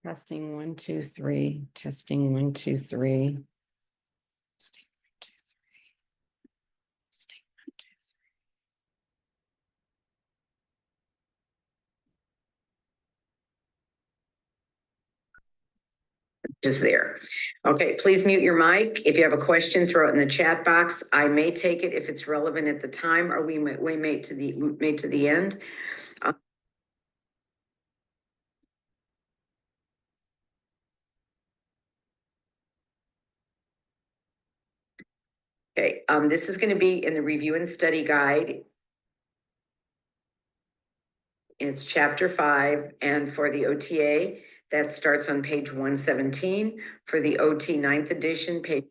Testing 1, 2, 3. Testing 1, 2, 3. Testing 1, 2, 3. Testing 1, 2, 3. Just there. Okay, please mute your mic. If you have a question, throw it in the chat box. I may take it if it's relevant at the time, or we may made to the end. Okay, this is going to be in the review and study guide. It's chapter 5, and for the OTA, that starts on page 117. For the OT 9th edition, page.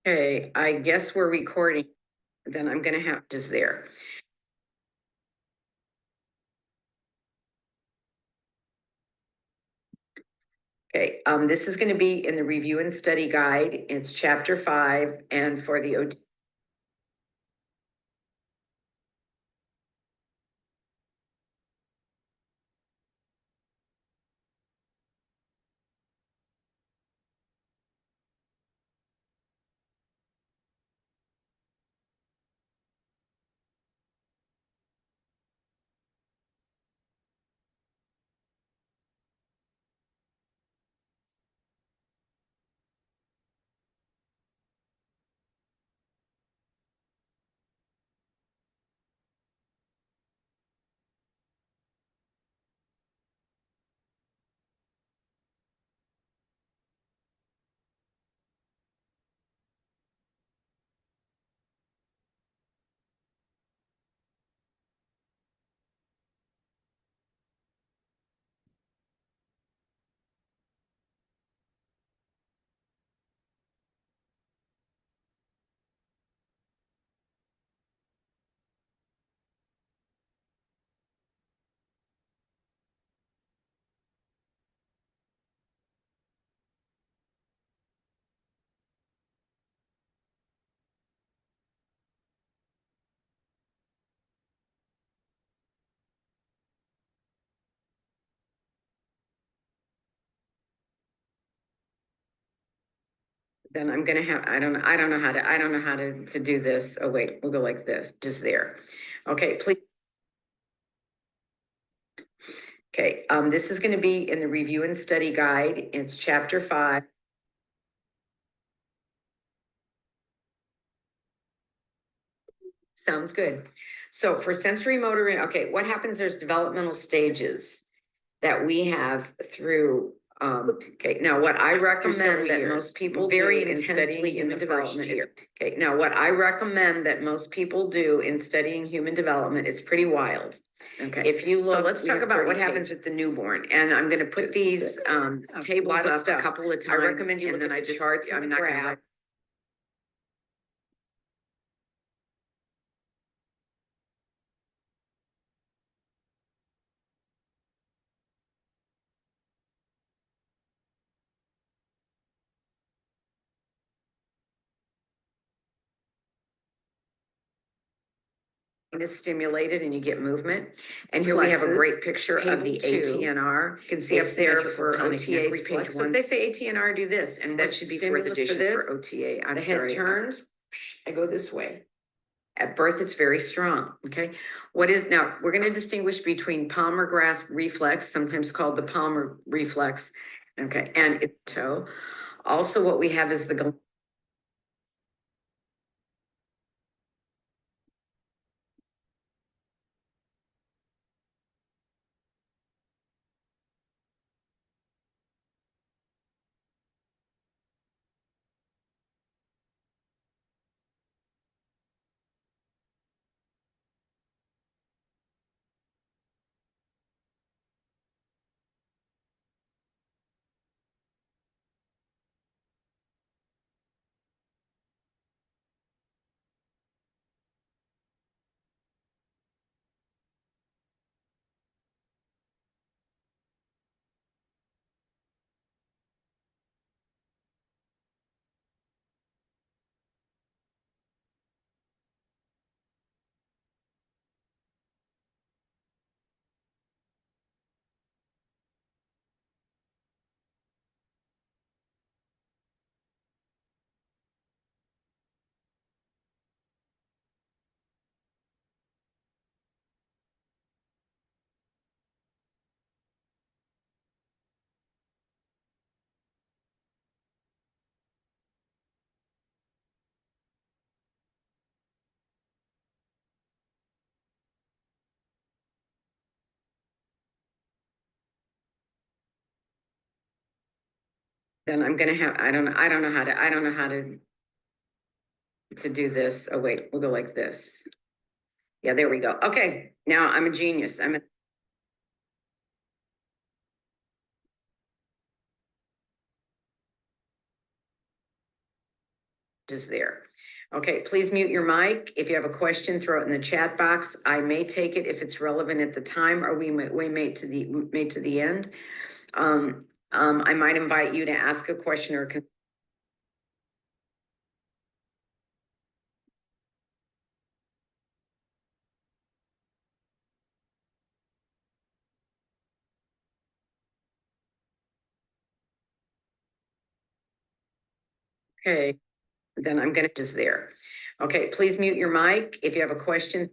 Okay, I guess we're recording. Then I'm going to have just there. Okay, this is going to be in the review and study guide. It's chapter 5, and for the OT. Then I'm going to have, I don't know how to do this. Oh, wait, we'll go like this, just there. Okay, please. Okay, this is going to be in the review and study guide. It's chapter 5. Sounds good. So for sensorimotor, okay, what happens? There's developmental stages that we have through. Okay, now what I recommend that most people very intensely in the development is, okay, now what I recommend that most people do in studying human development, it's pretty wild. Okay, if you look, so let's talk about what happens at the newborn, and I'm going to put these tables up a couple of times. I recommend you look at the charts. I'm not going to. Is stimulated and you get movement. And here we have a great picture of the ATNR. You can see up there for OTA, it's page 1. So if they say ATNR, do this, and that should be fourth edition for OTA. The head turns, I go this way. At birth, it's very strong, okay? What is, now, we're gonna distinguish between palmar grasp reflex, sometimes called the palmar reflex, okay, and its toe. Also, what we have is the Then I'm gonna have, I don't know how to do this. Oh, wait, we'll go like this. Yeah, there we go. Okay, now I'm a genius. Just there. Okay, please mute your mic. If you have a question, throw it in the chat box. I may take it if it's relevant at the time, or we may to the end. I might invite you to ask a question or okay, then I'm gonna just there. Okay, please mute your mic. If you have a question,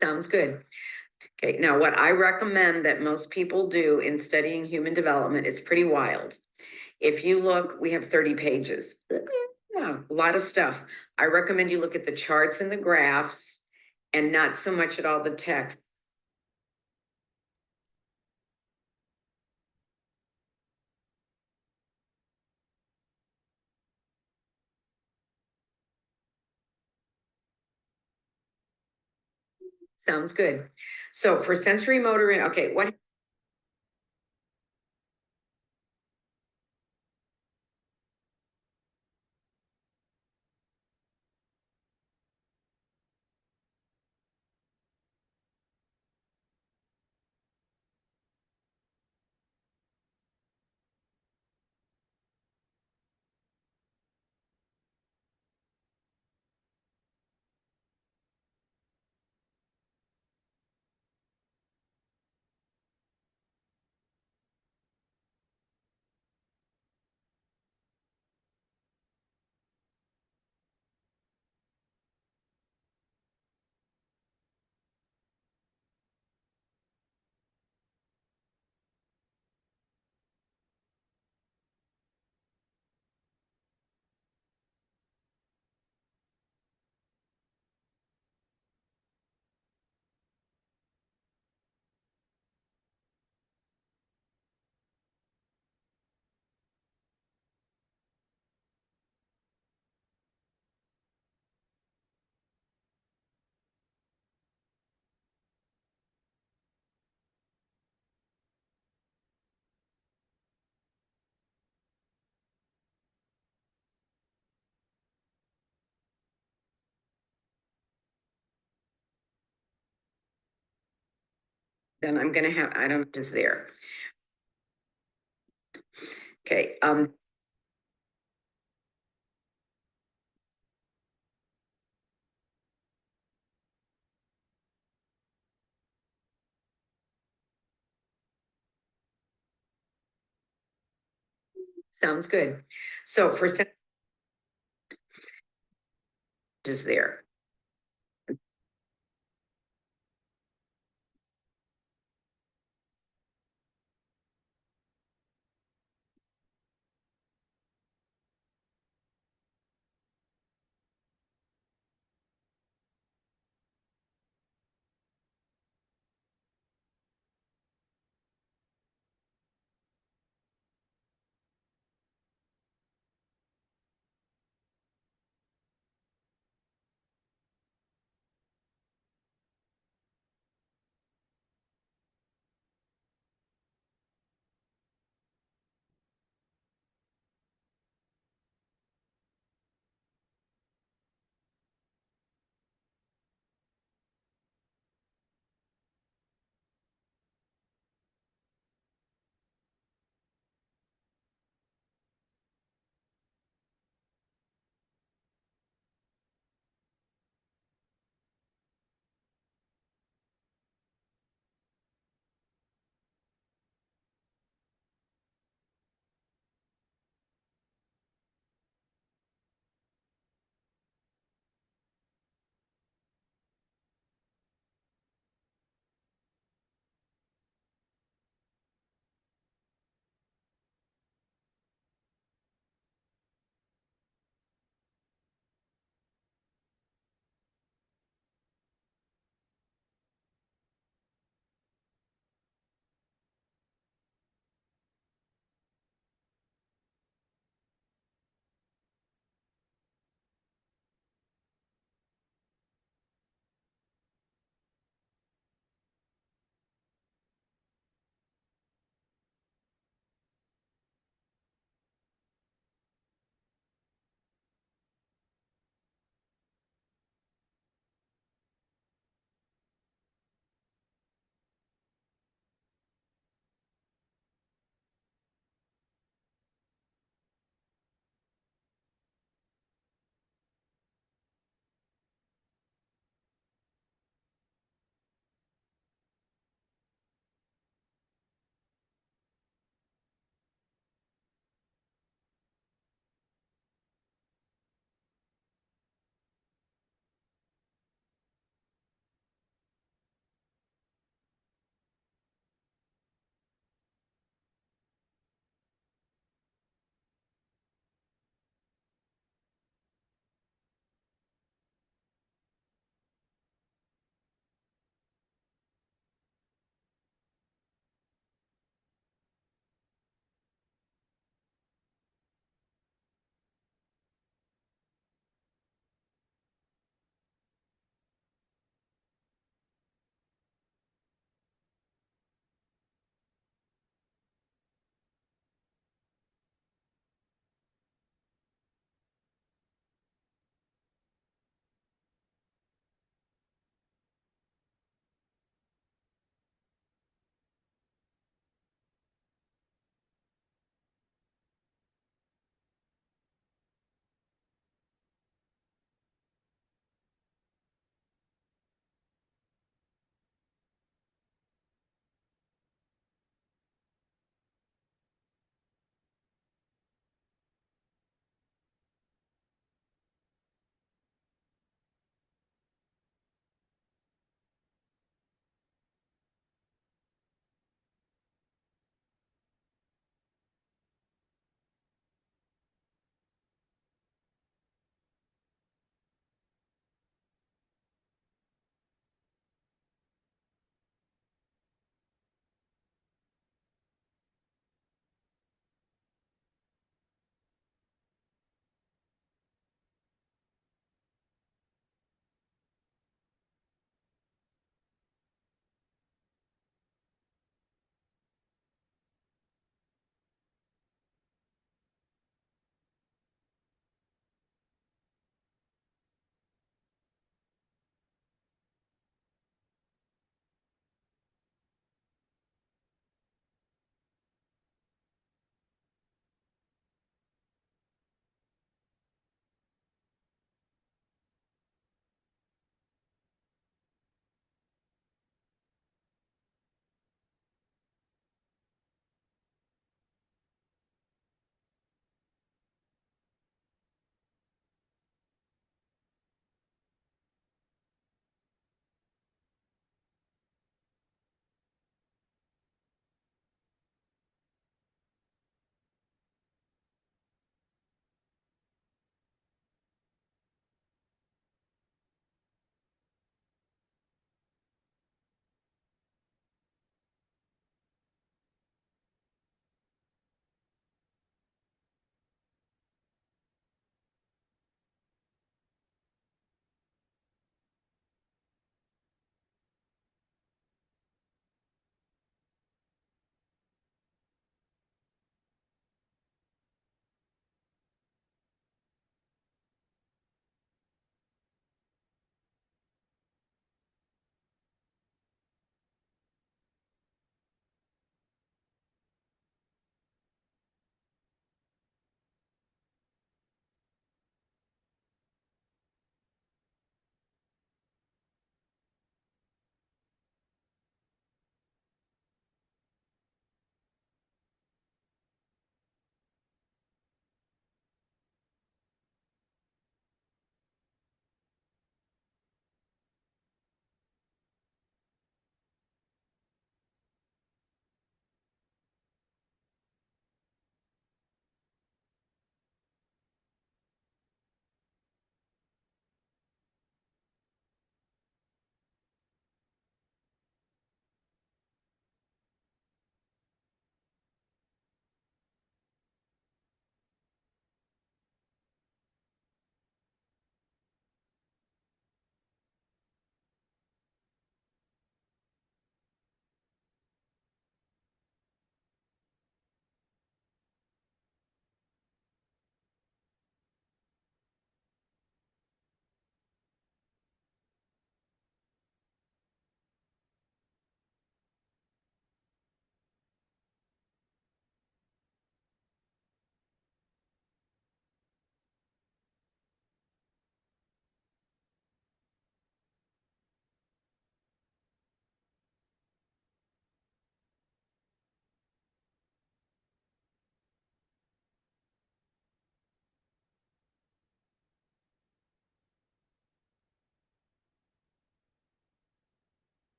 sounds good. Okay, now what I recommend that most people do in studying human development, it's pretty wild. If you look, we have 30 pages. Yeah, a lot of stuff. I recommend you look at the charts and the graphs and not so much at all the text. Sounds good. So for sensory motor, okay, what then I'm gonna have, I don't just there. Okay, sounds good. So for just there.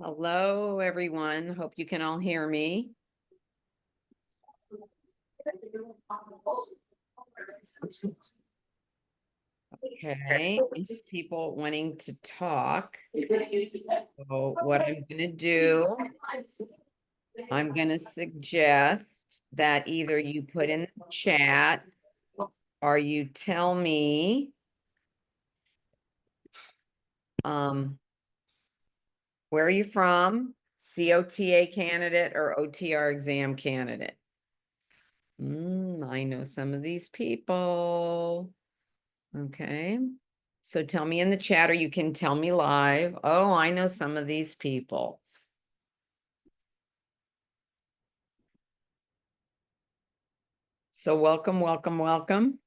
Hello, everyone. Hope you can all hear me. Okay, people wanting to talk. So what I'm gonna do, I'm gonna suggest that either you put in the chat or you tell me where are you from? COTA candidate or OTR exam candidate? I know some of these people. Okay. So tell me in the chat or you can tell me live. Oh, I know some of these people. So welcome, welcome, welcome.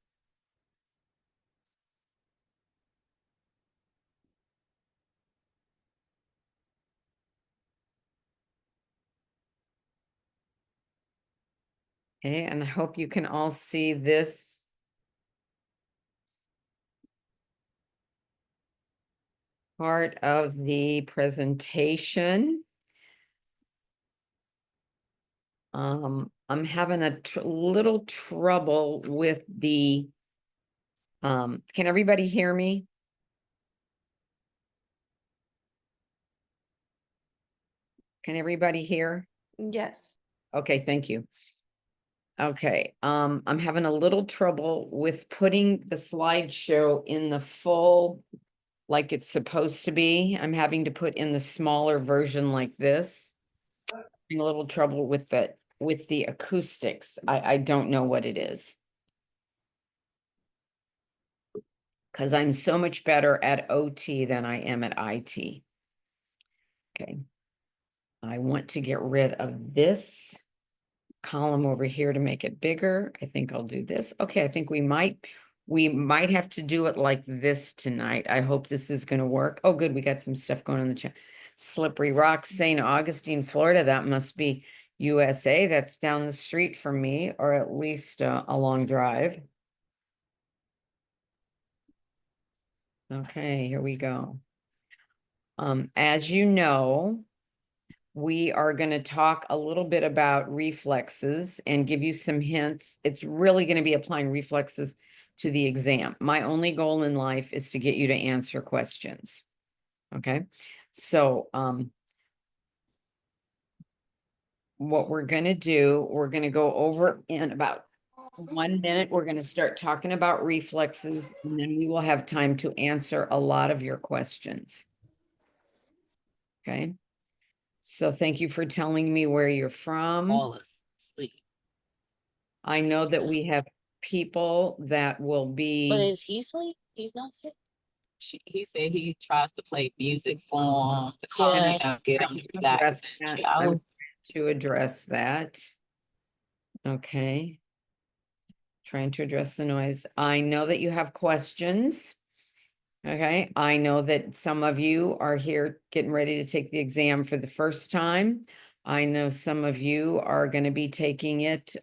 Okay, and I hope you can all see this part of the presentation. I'm having a little trouble with the, can everybody hear me? Can everybody hear? Yes. Okay, thank you. Okay, I'm having a little trouble with putting the slideshow in the full, like it's supposed to be. I'm having to put in the smaller version like this. Having a little trouble with the acoustics. I don't know what it is. Because I'm so much better at OT than I am at IT. Okay. I want to get rid of this column over here to make it bigger. I think I'll do this. Okay, I think we might have to do it like this tonight. I hope this is going to work. Oh, good. We got some stuff going on in the chat. Slippery Rock, St. Augustine, Florida. That must be USA. That's down the street from me, or at least a long drive. Okay, here we go. As you know, we are going to talk a little bit about reflexes and give you some hints. It's really going to be applying reflexes to the exam. My only goal in life is to get you to answer questions. Okay. So, what we're going to do, we're going to go over in about 1 minute. We're going to start talking about reflexes, and then we will have time to answer a lot of your questions. Okay. So thank you for telling me where you're from. I know that we have people that will be. But is he asleep? He's not sick. He said he tries to play music for him to calm him down, get him to relax. I'm to address that. Okay. Trying to address the noise. I know that you have questions. Okay. I know that some of you are here getting ready to take the exam for the first time. I know some of you are going to be taking it,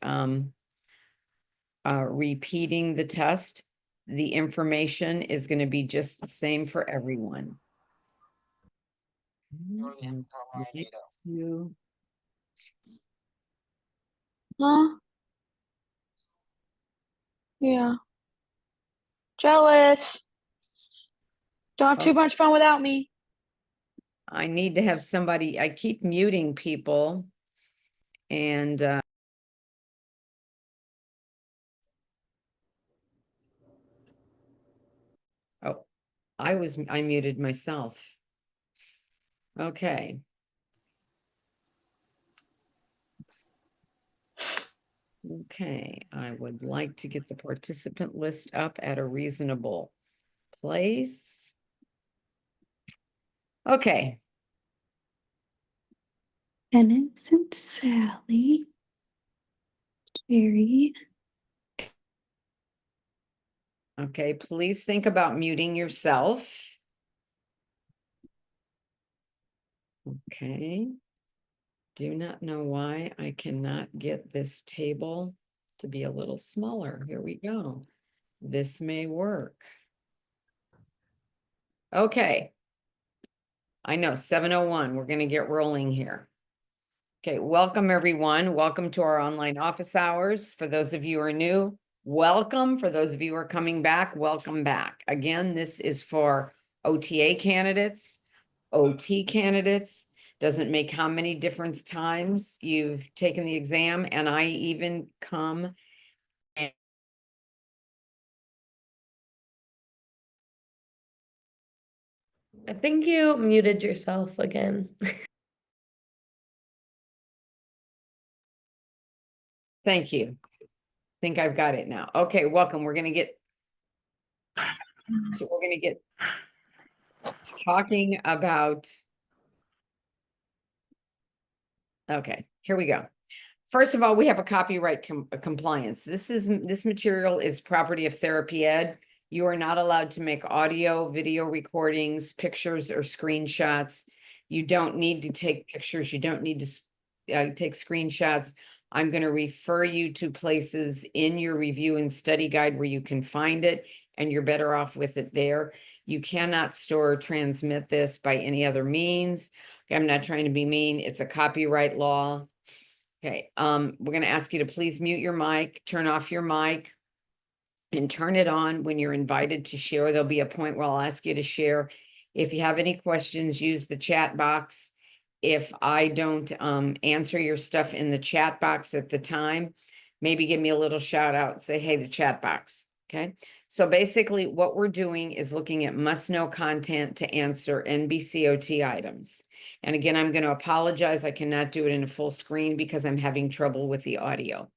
repeating the test. The information is going to be just the same for everyone. Huh? Yeah. Jealous. Don't have too much fun without me. I need to have somebody, I keep muting people and oh, I muted myself. Okay. Okay, I would like to get the participant list up at a reasonable place. Okay. Innocent Sally. Jerry. Okay, please think about muting yourself. Okay. Do not know why I cannot get this table to be a little smaller. Here we go. This may work. Okay. I know, 7:01. We're gonna get rolling here. Okay, welcome everyone. Welcome to our online office hours. For those of you who are new, welcome. For those of you who are coming back, welcome back. Again, this is for OTA candidates, OT candidates. Doesn't make how many different times you've taken the exam, and I even come. I think you muted yourself again. Thank you. Think I've got it now. Okay, welcome. We're gonna get talking about. Okay, here we go. First of all, we have a copyright compliance. This material is property of Therapy Ed. You are not allowed to make audio, video recordings, pictures, or screenshots. You don't need to take pictures. You don't need to take screenshots. I'm going to refer you to places in your review and study guide where you can find it, and you're better off with it there. You cannot store or transmit this by any other means. I'm not trying to be mean. It's a copyright law. Okay, we're gonna ask you to please mute your mic, turn off your mic, and turn it on when you're invited to share. There'll be a point where I'll ask you to share. If you have any questions, use the chat box. If I don't answer your stuff in the chat box at the time, maybe give me a little shout out, say, hey, the chat box. Okay, so basically what we're doing is looking at must-know content to answer NBCOT items. And again, I'm going to apologize. I cannot do it in a full screen because I'm having trouble with the audio.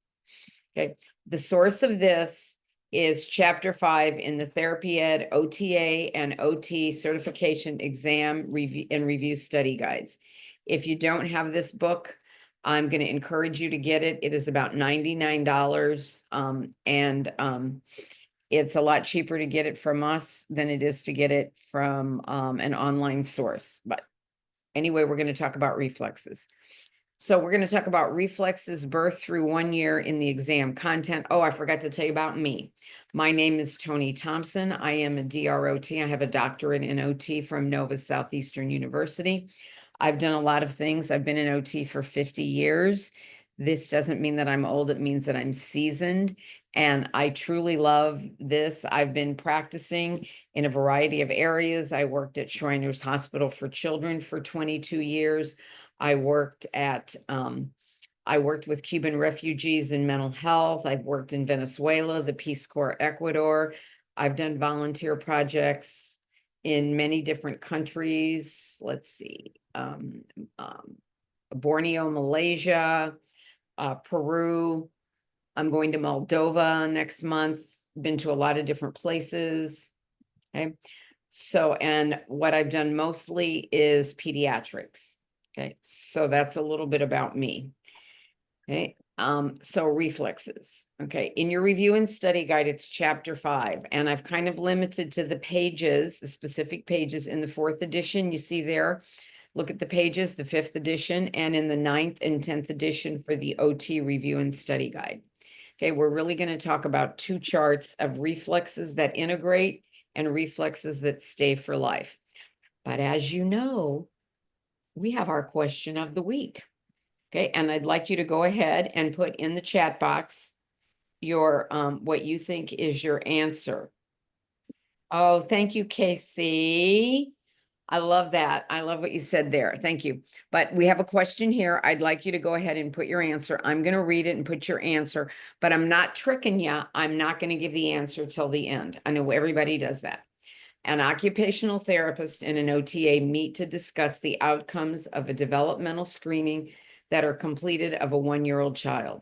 Okay, the source of this is Chapter 5 in the Therapy Ed OTA and OT certification exam review and review study guides. If you don't have this book, I'm going to encourage you to get it. It is about $99, and it's a lot cheaper to get it from us than it is to get it from an online source. But anyway, we're going to talk about reflexes. So we're going to talk about reflexes birth through 1 year in the exam content. Oh, I forgot to tell you about me. My name is Toni Thompson. I am a DROT. I have a doctorate in OT from Nova Southeastern University. I've done a lot of things. I've been in OT for 50 years. This doesn't mean that I'm old. It means that I'm seasoned. And I truly love this. I've been practicing in a variety of areas. I worked at Shriners Hospital for Children for 22 years. I worked with Cuban refugees in mental health. I've worked in Venezuela, the Peace Corps, Ecuador. I've done volunteer projects in many different countries. Let's see, Borneo, Malaysia, Peru. I'm going to Moldova next month. Been to a lot of different places. Okay. So, and what I've done mostly is pediatrics. Okay. So that's a little bit about me. Okay. So reflexes. Okay. In your review and study guide, it's Chapter 5. And I've kind of limited to the pages, the specific pages in the 4th edition. You see there, look at the pages, the 5th edition, and in the 9th and 10th edition for the OT review and study guide. Okay, we're really going to talk about 2 charts of reflexes that integrate and reflexes that stay for life. But as you know, we have our question of the week. Okay, and I'd like you to go ahead and put in the chat box your what you think is your answer. Oh, thank you, Casey. I love that. I love what you said there. Thank you. But we have a question here. I'd like you to go ahead and put your answer. I'm going to read it and put your answer, but I'm not tricking you. I'm not going to give the answer till the end. I know everybody does that. An occupational therapist and an OTA meet to discuss the outcomes of a developmental screening that are completed of a 1-year-old child.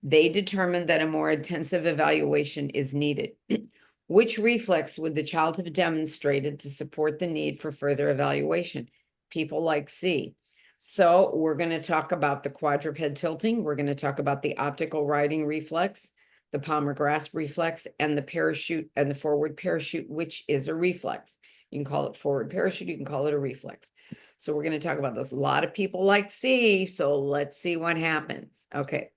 They determined that a more intensive evaluation is needed. Which reflex would the child have demonstrated to support the need for further evaluation? People like C. So we're going to talk about the quadruped tilting. We're going to talk about the optical riding reflex, the palmar grasp reflex, and the parachute and the forward parachute, which is a reflex. You can call it forward parachute. You can call it a reflex. So we're going to talk about those. A lot of people like C. So let's see what happens. Okay.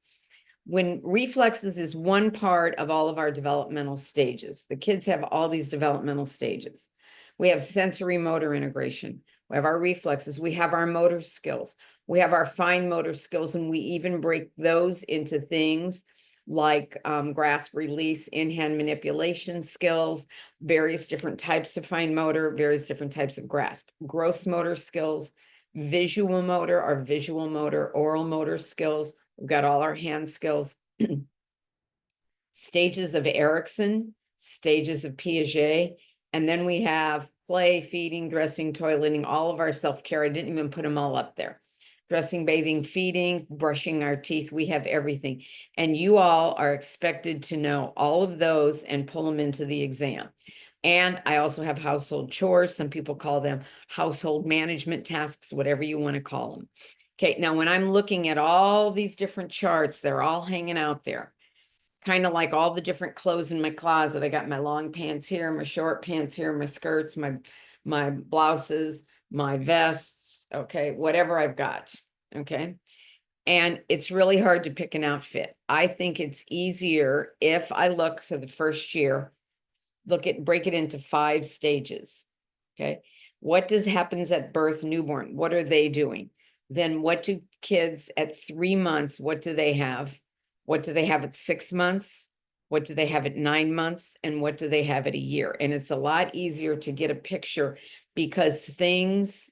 When reflexes is one part of all of our developmental stages. The kids have all these developmental stages. We have sensory motor integration. We have our reflexes. We have our motor skills. We have our fine motor skills, and we even break those into things like grasp, release, in-hand manipulation skills, various different types of fine motor, various different types of grasp, gross motor skills, visual motor, our visual motor, oral motor skills. We've got all our hand skills, stages of Erickson, stages of Piaget, and then we have play, feeding, dressing, toileting, all of our self-care. I didn't even put them all up there. Dressing, bathing, feeding, brushing our teeth. We have everything. And you all are expected to know all of those and pull them into the exam. And I also have household chores. Some people call them household management tasks, whatever you want to call them. Okay, now when I'm looking at all these different charts, they're all hanging out there. Kind of like all the different clothes in my closet. I got my long pants here, my short pants here, my skirts, my blouses, my vests, okay, whatever I've got, okay? And it's really hard to pick an outfit. I think it's easier if I look for the first year, break it into 5 stages, okay? What happens at birth, newborn? What are they doing? Then what do kids at 3 months, what do they have? What do they have at 6 months? What do they have at 9 months? And what do they have at a year? And it's a lot easier to get a picture because things,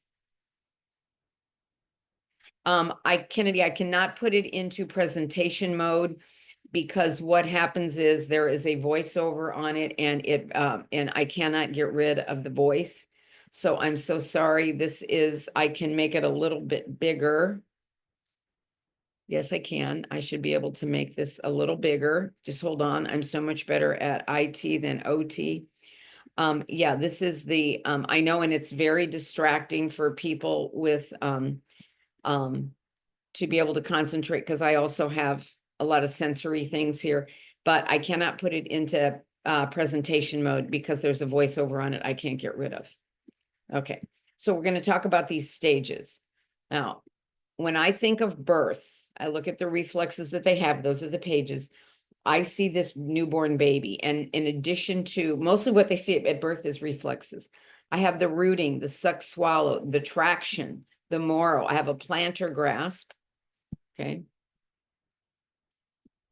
Kennedy, I cannot put it into presentation mode because what happens is there is a voiceover on it and and I cannot get rid of the voice. So I'm so sorry. I can make it a little bit bigger. Yes, I can. I should be able to make this a little bigger. Just hold on. I'm so much better at IT than OT. Yeah, this is I know, and it's very distracting for people with, to be able to concentrate because I also have a lot of sensory things here, but I cannot put it into presentation mode because there's a voiceover on it I can't get rid of. Okay, so we're going to talk about these stages. Now, when I think of birth, I look at the reflexes that they have. Those are the pages. I see this newborn baby. And in addition to mostly what they see at birth is reflexes. I have the rooting, the suck swallow, the traction, the moro. I have a plantar grasp. Okay.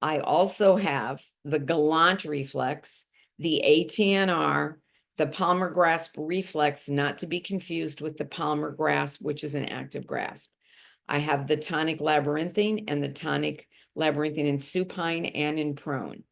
I also have the gallant reflex, the ATNR, the palmar grasp reflex, not to be confused with the palmar grasp, which is an active grasp. I have the tonic labyrinthine and the tonic labyrinthine in supine and in prone.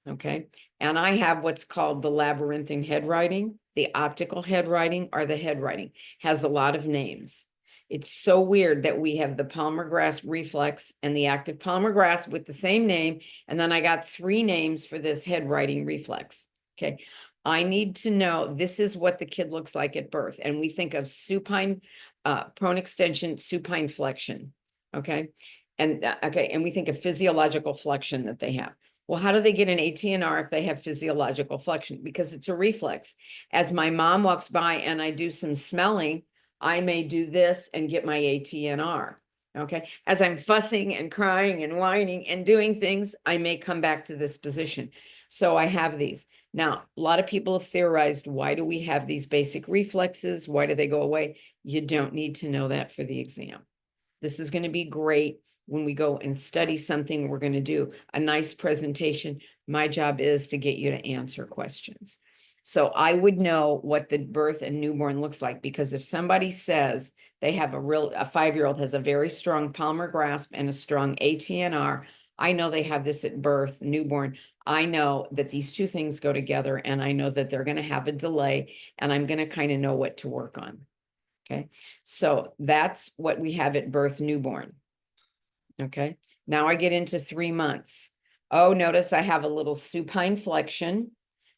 Okay. And I have what's called the labyrinthine head writing, the optical head writing, or the head writing. Has a lot of names. It's so weird that we have the palmar grasp reflex and the active palmar grasp with the same name. And then I got 3 names for this head writing reflex. Okay. I need to know this is what the kid looks like at birth. And we think of supine, prone extension, supine flexion. Okay. And okay. And we think of physiological flexion that they have. Well, how do they get an ATNR if they have physiological flexion? Because it's a reflex. As my mom walks by and I do some smelling, I may do this and get my ATNR. Okay. As I'm fussing and crying and whining and doing things, I may come back to this position. So I have these. Now, a lot of people have theorized, why do we have these basic reflexes? Why do they go away? You don't need to know that for the exam. This is going to be great when we go and study something. We're going to do a nice presentation. My job is to get you to answer questions. So I would know what the birth and newborn looks like, because if somebody says they have a 5-year-old has a very strong palmar grasp and a strong ATNR, I know they have this at birth, newborn. I know that these 2 things go together, and I know that they're going to have a delay, and I'm going to kind of know what to work on. Okay, so that's what we have at birth, newborn. Okay, now I get into 3 months. Oh, notice I have a little supine flexion.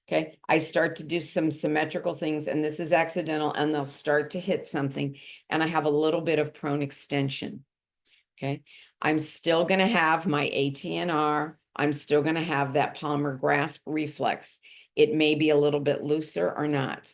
Okay, I start to do some symmetrical things, and this is accidental, and they'll start to hit something, and I have a little bit of prone extension. Okay, I'm still going to have my ATNR. I'm still going to have that palmar grasp reflex. It may be a little bit looser or not.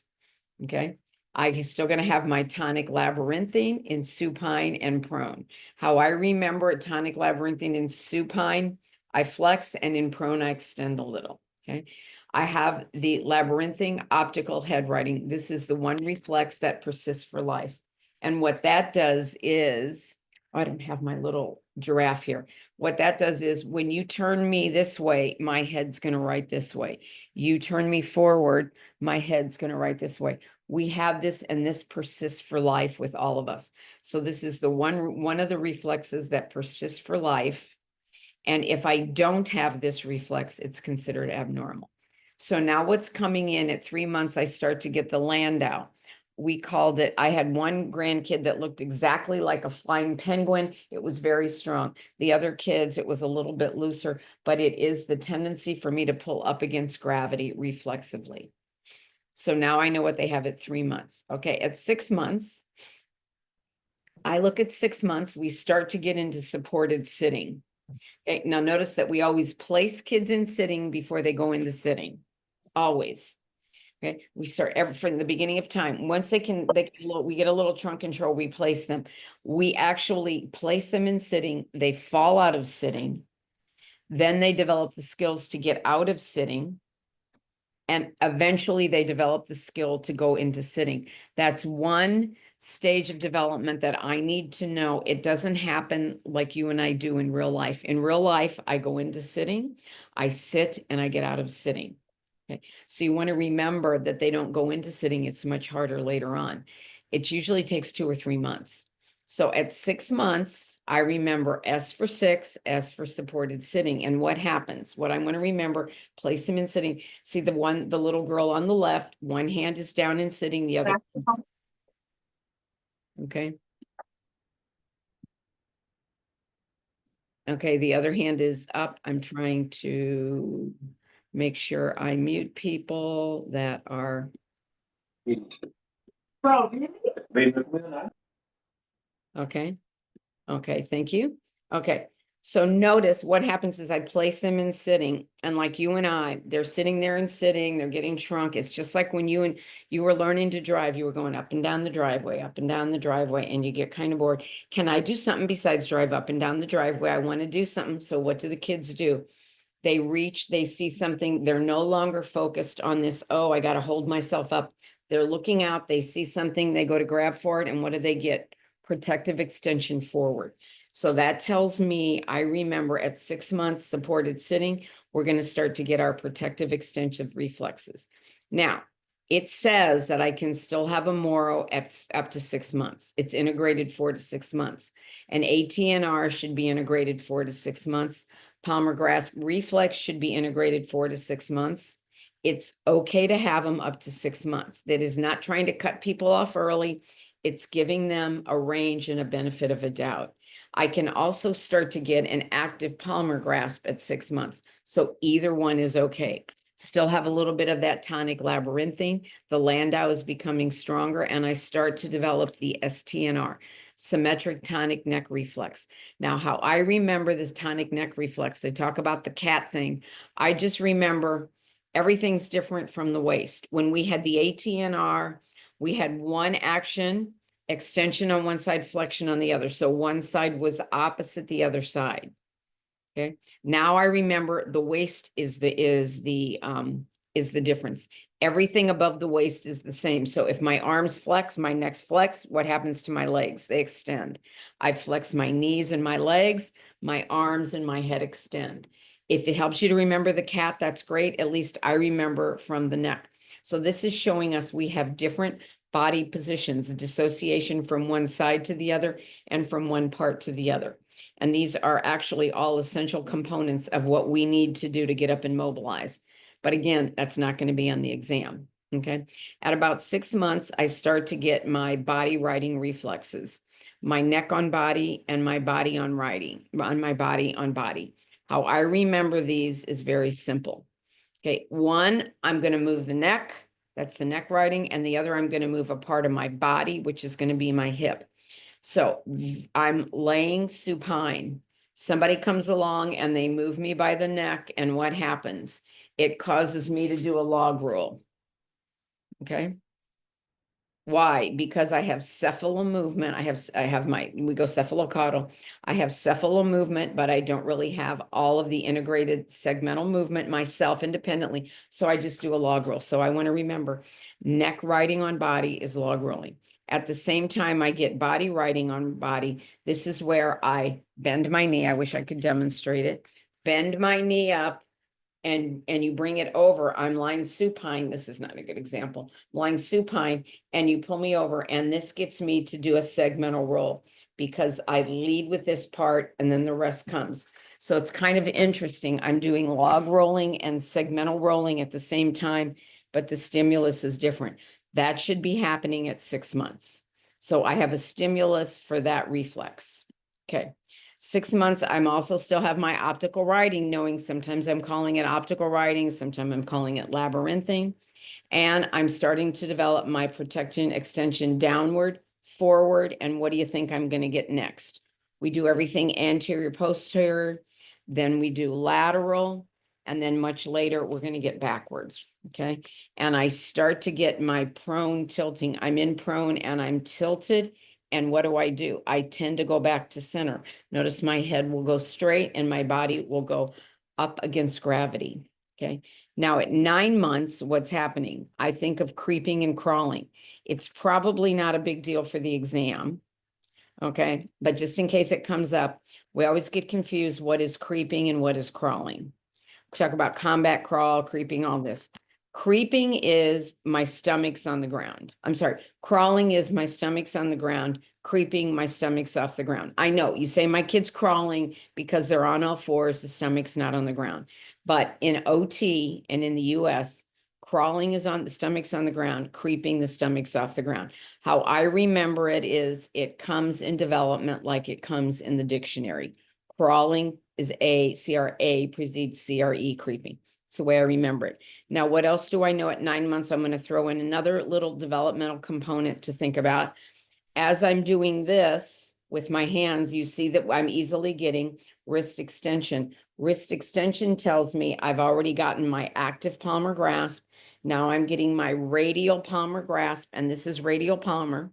Okay, I'm still going to have my tonic labyrinthine in supine and prone. How I remember it, tonic labyrinthine in supine, I flex, and in prone, I extend a little. Okay, I have the labyrinthine optical head writing. This is the one reflex that persists for life. And what that does is, I don't have my little giraffe here. What that does is when you turn me this way, my head's going to write this way. You turn me forward, my head's going to write this way. We have this, and this persists for life with all of us. So this is the one of the reflexes that persists for life. And if I don't have this reflex, it's considered abnormal. So now what's coming in at 3 months, I start to get the Landau. We called it, I had one grandkid that looked exactly like a flying penguin. It was very strong. The other kids, it was a little bit looser, but it is the tendency for me to pull up against gravity reflexively. So now I know what they have at 3 months. Okay, at 6 months, I look at 6 months, we start to get into supported sitting. Okay, now notice that we always place kids in sitting before they go into sitting, always. Okay, we start from the beginning of time. Once we get a little trunk control, we place them. We actually place them in sitting. They fall out of sitting. Then they develop the skills to get out of sitting. And eventually they develop the skill to go into sitting. That's one stage of development that I need to know. It doesn't happen like you and I do in real life. In real life, I go into sitting, I sit, and I get out of sitting. Okay. So you want to remember that they don't go into sitting. It's much harder later on. It usually takes 2 or 3 months. So at 6 months, I remember S for 6, S for supported sitting. And what happens? What I'm going to remember, place him in sitting. See the little girl on the left, one hand is down in sitting, the other. Okay. Okay, the other hand is up. I'm trying to make sure I mute people that are. Okay. Okay, thank you. Okay, so notice what happens is I place them in sitting, and like you and I, they're sitting there and sitting, they're getting shrunk. It's just like when you were learning to drive, you were going up and down the driveway, and you get kind of bored. Can I do something besides drive up and down the driveway? I want to do something. So what do the kids do? They reach, they see something, they're no longer focused on this, oh, I got to hold myself up. They're looking out, they see something, they go to grab for it, and what do they get? Protective extension forward. So that tells me, I remember at 6 months supported sitting, we're going to start to get our protective extensive reflexes. Now, it says that I can still have a Moro at up to 6 months. It's integrated 4 to 6 months. An ATNR should be integrated 4 to 6 months. Palmar grasp reflex should be integrated 4 to 6 months. It's okay to have them up to 6 months. That is not trying to cut people off early. It's giving them a range and a benefit of a doubt. I can also start to get an active palmar grasp at 6 months. So either one is okay. Still have a little bit of that tonic labyrinthine. The Landau is becoming stronger, and I start to develop the STNR, symmetric tonic neck reflex. Now, how I remember this tonic neck reflex, they talk about the cat thing. I just remember everything's different from the waist. When we had the ATNR, we had one action, extension on one side, flexion on the other. So one side was opposite the other side. Okay. Now I remember the waist is the difference. Everything above the waist is the same. So if my arms flex, my neck's flex, what happens to my legs? They extend. I flex my knees and my legs, my arms and my head extend. If it helps you to remember the cat, that's great. At least I remember from the neck. So this is showing us we have different body positions, dissociation from one side to the other and from one part to the other. And these are actually all essential components of what we need to do to get up and mobilize. But again, that's not going to be on the exam. Okay. At about 6 months, I start to get my body riding reflexes, my neck on body and my body on riding, on my body on body. How I remember these is very simple. Okay. One, I'm going to move the neck. That's the neck riding. And the other, I'm going to move a part of my body, which is going to be my hip. So I'm laying supine. Somebody comes along and they move me by the neck. And what happens? It causes me to do a log roll. Okay. Why? Because I have cephalon movement. We go cephalocaudal. I have cephalon movement, but I don't really have all of the integrated segmental movement myself independently. So I just do a log roll. So I want to remember neck riding on body is log rolling. At the same time, I get body riding on body. This is where I bend my knee. I wish I could demonstrate it. Bend my knee up. And you bring it over, I'm lying supine, this is not a good example, lying supine, and you pull me over, and this gets me to do a segmental roll because I lead with this part and then the rest comes. So it's kind of interesting. I'm doing log rolling and segmental rolling at the same time, but the stimulus is different. That should be happening at 6 months. So I have a stimulus for that reflex. Okay. 6 months, I'm also still have my optical writing, knowing sometimes I'm calling it optical writing, sometimes I'm calling it labyrinthine. And I'm starting to develop my protection extension downward, forward, and what do you think I'm going to get next? We do everything anterior, posterior, then we do lateral, and then much later, we're going to get backwards, okay? And I start to get my prone tilting. I'm in prone and I'm tilted. And what do? I tend to go back to center. Notice my head will go straight and my body will go up against gravity. Okay. Now at 9 months, what's happening? I think of creeping and crawling. It's probably not a big deal for the exam. Okay. But just in case it comes up, we always get confused. What is creeping and what is crawling? We talk about combat crawl, creeping, all this. Creeping is my stomach's on the ground. I'm sorry. Crawling is my stomach's on the ground. Creeping, my stomach's off the ground. I know you say my kid's crawling because they're on all fours. The stomach's not on the ground. But in OT and in the US, crawling is on the stomach's on the ground. Creeping, the stomach's off the ground. How I remember it is it comes in development like it comes in the dictionary. Crawling is CRA precedes CRE, creeping. It's the way I remember it. Now, what else do I know at 9 months? I'm going to throw in another little developmental component to think about. As I'm doing this with my hands, you see that I'm easily getting wrist extension. Wrist extension tells me I've already gotten my active palmar grasp. Now I'm getting my radial palmar grasp, and this is radial palmar.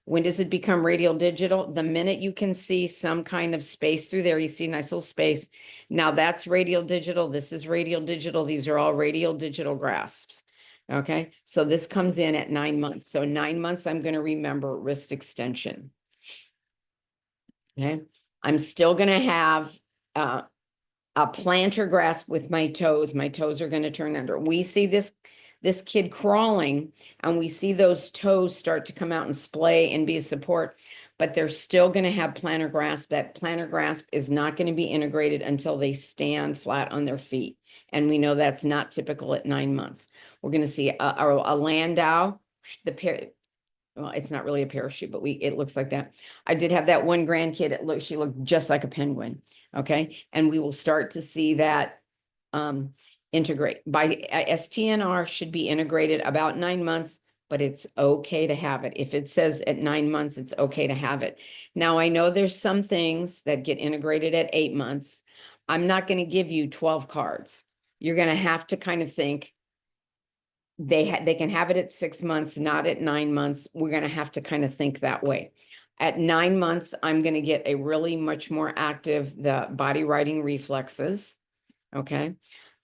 When does it become radial digital? The minute you can see some kind of space through there, you see a nice little space. Now that's radial digital. This is radial digital. These are all radial digital grasps. Okay, so this comes in at 9 months. So 9 months, I'm going to remember wrist extension. Okay, I'm still going to have a plantar grasp with my toes. My toes are going to turn under. We see this kid crawling and we see those toes start to come out and splay and be a support, but they're still going to have plantar grasp. That plantar grasp is not going to be integrated until they stand flat on their feet. And we know that's not typical at 9 months. We're going to see a landau, well, it's not really a parachute, but it looks like that. I did have that one grandkid. She looked just like a penguin. Okay. And we will start to see that integrate by STNR should be integrated about 9 months, but it's okay to have it. If it says at 9 months, it's okay to have it. Now, I know there's some things that get integrated at 8 months. I'm not going to give you 12 cards. You're going to have to kind of think they can have it at 6 months, not at 9 months. We're going to have to kind of think that way. At 9 months, I'm going to get a really much more active, the body writing reflexes. Okay.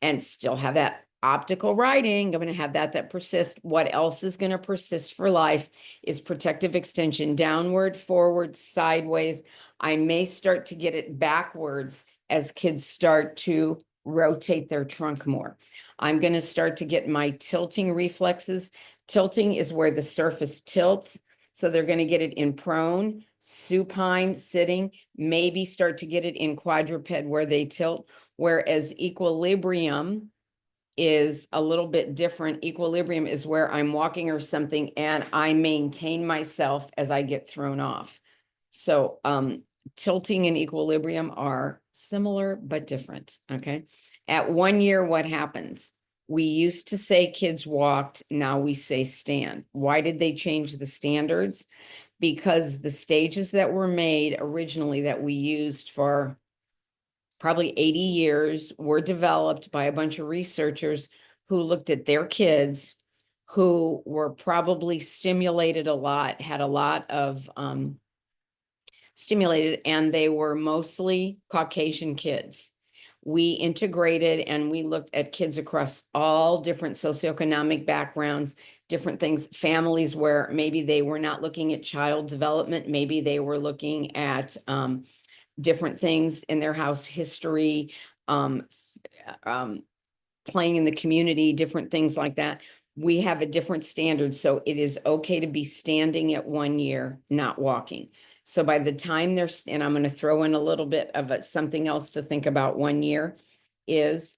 And still have that optical writing. I'm going to have that persists. What else is going to persist for life is protective extension, downward, forward, sideways. I may start to get it backwards as kids start to rotate their trunk more. I'm going to start to get my tilting reflexes. Tilting is where the surface tilts. So they're going to get it in prone, supine, sitting, maybe start to get it in quadruped where they tilt. Whereas equilibrium is a little bit different. Equilibrium is where I'm walking or something and I maintain myself as I get thrown off. So tilting and equilibrium are similar but different. Okay. At 1 year, what happens? We used to say kids walked. Now we say stand. Why did they change the standards? Because the stages that were made originally that we used for probably 80 years were developed by a bunch of researchers who looked at their kids, who were probably stimulated a lot, had a lot of stimulated, and they were mostly Caucasian kids. We integrated and we looked at kids across all different socioeconomic backgrounds, different things, families where maybe they were not looking at child development, maybe they were looking at different things in their house history, playing in the community, different things like that. We have a different standard. So it is okay to be standing at 1 year, not walking. So by the time and I'm going to throw in a little bit of something else to think about 1 year is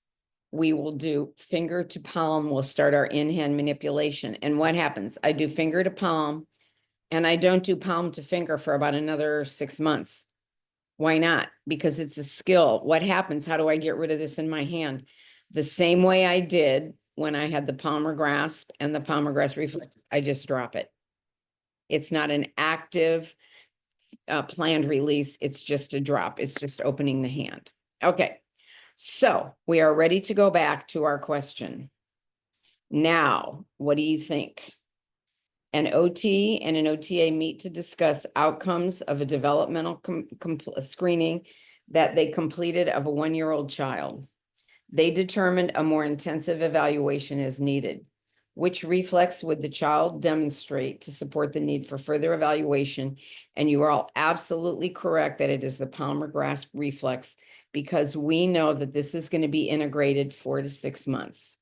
we will do finger to palm. We'll start our in-hand manipulation. And what happens? I do finger to palm and I don't do palm to finger for about another 6 months. Why not? Because it's a skill. What happens? How do I get rid of this in my hand? The same way I did when I had the palmar grasp and the palmar grasp reflex, I just drop it. It's not an active planned release. It's just a drop. It's just opening the hand. Okay. So we are ready to go back to our question. Now, what do you think? An OT and an OTA meet to discuss outcomes of a developmental screening that they completed of a 1-year-old child. They determined a more intensive evaluation is needed. Which reflex would the child demonstrate to support the need for further evaluation? And you are all absolutely correct that it is the palmar grasp reflex, because we know that this is going to be integrated 4 to 6 months.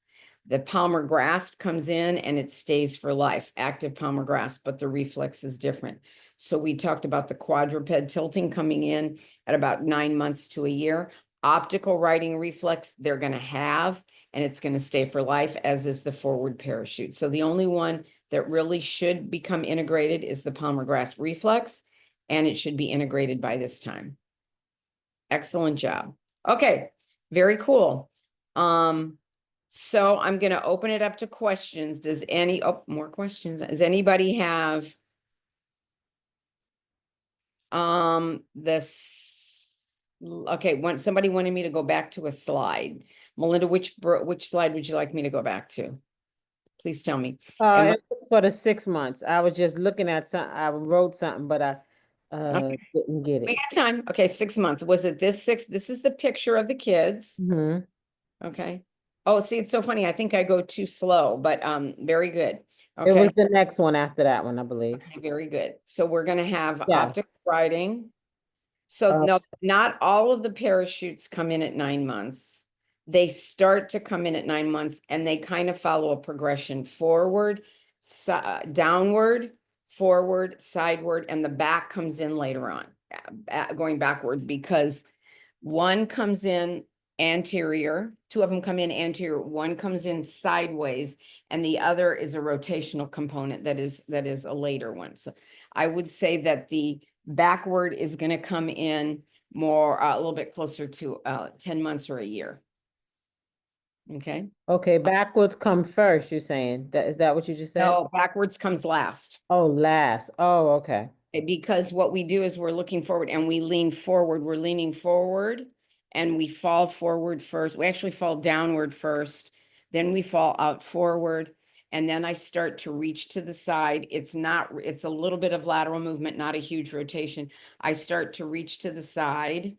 The palmar grasp comes in and it stays for life, active palmar grasp, but the reflex is different. So we talked about the quadruped tilting coming in at about 9 months to a year. Optical riding reflex, they're going to have, and it's going to stay for life, as is the forward parachute. So the only one that really should become integrated is the palmar grasp reflex, and it should be integrated by this time. Excellent job. Okay, very cool. So I'm going to open it up to questions. Does more questions? Does anybody have somebody wanted me to go back to a slide. Melinda, which slide would you like me to go back to? Please tell me. It was for the 6 months. I was just looking at I wrote something, but I didn't get We it. got time. Okay, 6 months. Was it this 6? This is the picture of the kids. Mhm. Okay. Oh, see, it's so funny. I think I go too slow, but very good. It Okay. was the next one after that one, I believe. Okay, very good. So we're going to have Yeah. optical riding. So no, not all of the parachutes come in at 9 months. They start to come in at 9 months and they kind of follow a progression forward, downward, forward, sideward, and the back comes in later on, going backward, because one comes in anterior, 2 of them come in anterior, one comes in sideways, and the other is a rotational component that is a later one. So I would say that the backward is going to come in more, a little bit closer to 10 months or a year. Okay. Okay, backwards come first, you're saying. Is that what you just said? No, backwards comes last. Oh, last. Oh, okay. Because what we do is we're looking forward and we lean forward. We're leaning forward and we fall forward first. We actually fall downward first. Then we fall out forward. And then I start to reach to the side. It's a little bit of lateral movement, not a huge rotation. I start to reach to the side.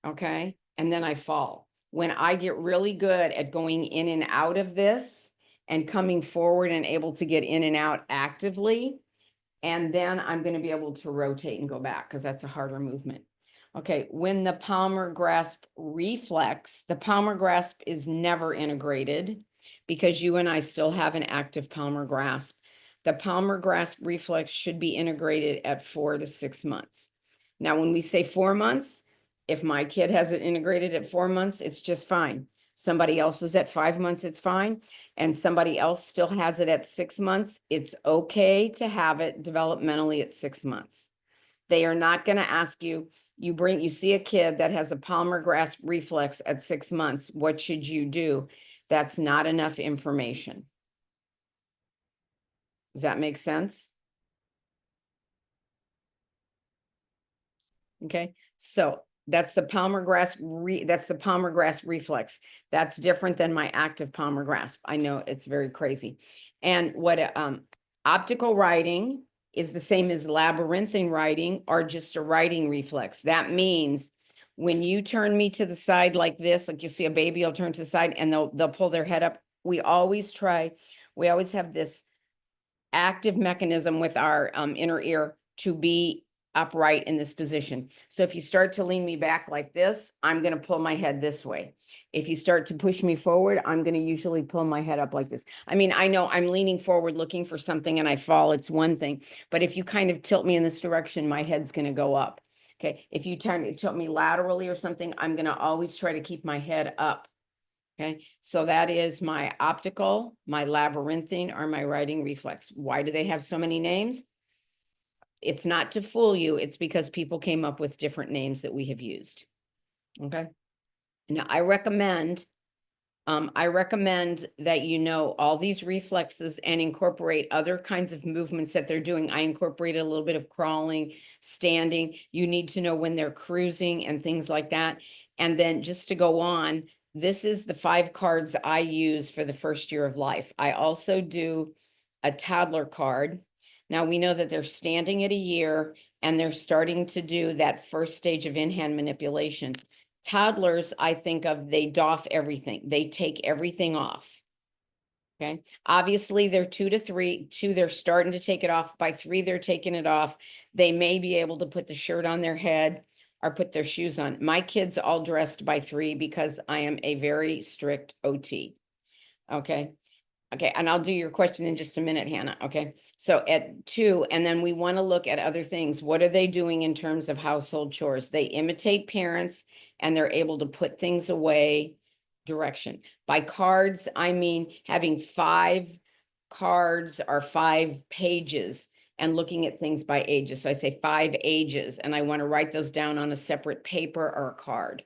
Okay. And then I fall. When I get really good at going in and out of this and coming forward and able to get in and out actively, and then I'm going to be able to rotate and go back because that's a harder movement. Okay, when the palmar grasp reflex, the palmar grasp is never integrated because you and I still have an active palmar grasp. The palmar grasp reflex should be integrated at 4 to 6 months. Now, when we say 4 months, if my kid has it integrated at 4 months, it's just fine. Somebody else is at 5 months, it's fine. And somebody else still has it at 6 months. It's okay to have it developmentally at 6 months. They are not going to ask you, you see a kid that has a palmar grasp reflex at 6 months. What should you do? That's not enough information. Does that make sense? Okay, so That's the palmar grasp that's the palmar grasp reflex. That's different than my active palmar grasp. I know it's very crazy. And what optical writing is the same as labyrinthine writing or just a writing reflex. That means when you turn me to the side like this, like you see a baby will turn to the side and they'll pull their head up. We always have this active mechanism with our inner ear to be upright in this position. So if you start to lean me back like this, I'm going to pull my head this way. If you start to push me forward, I'm going to usually pull my head up like this. I mean, I know I'm leaning forward looking for something and I fall, it's one thing, but if you kind of tilt me in this direction, my head's going to go up. Okay. If you tilt me laterally or something, I'm going to always try to keep my head up. Okay, so that is my optical, my labyrinthine, or my writing reflex. Why do they have so many names? It's not to fool you. It's because people came up with different names that we have used. Okay. Now I recommend that you know all these reflexes and incorporate other kinds of movements that they're doing. I incorporated a little bit of crawling, standing. You need to know when they're cruising and things like that. And then just to go on, this is the 5 cards I use for the first year of life. I also do a toddler card. Now we know that they're standing at a year and they're starting to do that first stage of in-hand manipulation. Toddlers, I think of, they doff everything. They take everything off. Okay. Obviously, they're 2 to 3. 2, they're starting to take it off. By 3, they're taking it off. They may be able to put the shirt on their head or put their shoes on. My kids all dressed by 3 because I am a very strict OT. Okay. Okay, and I'll do your question in just a minute, Hannah. Okay, so at 2, and then we want to look at other things. What are they doing in terms of household chores? They imitate parents and they're able to put things away. Direction. By cards, I mean having 5 cards or 5 pages and looking at things by ages. So I say 5 ages, and I want to write those down on a separate paper or a card,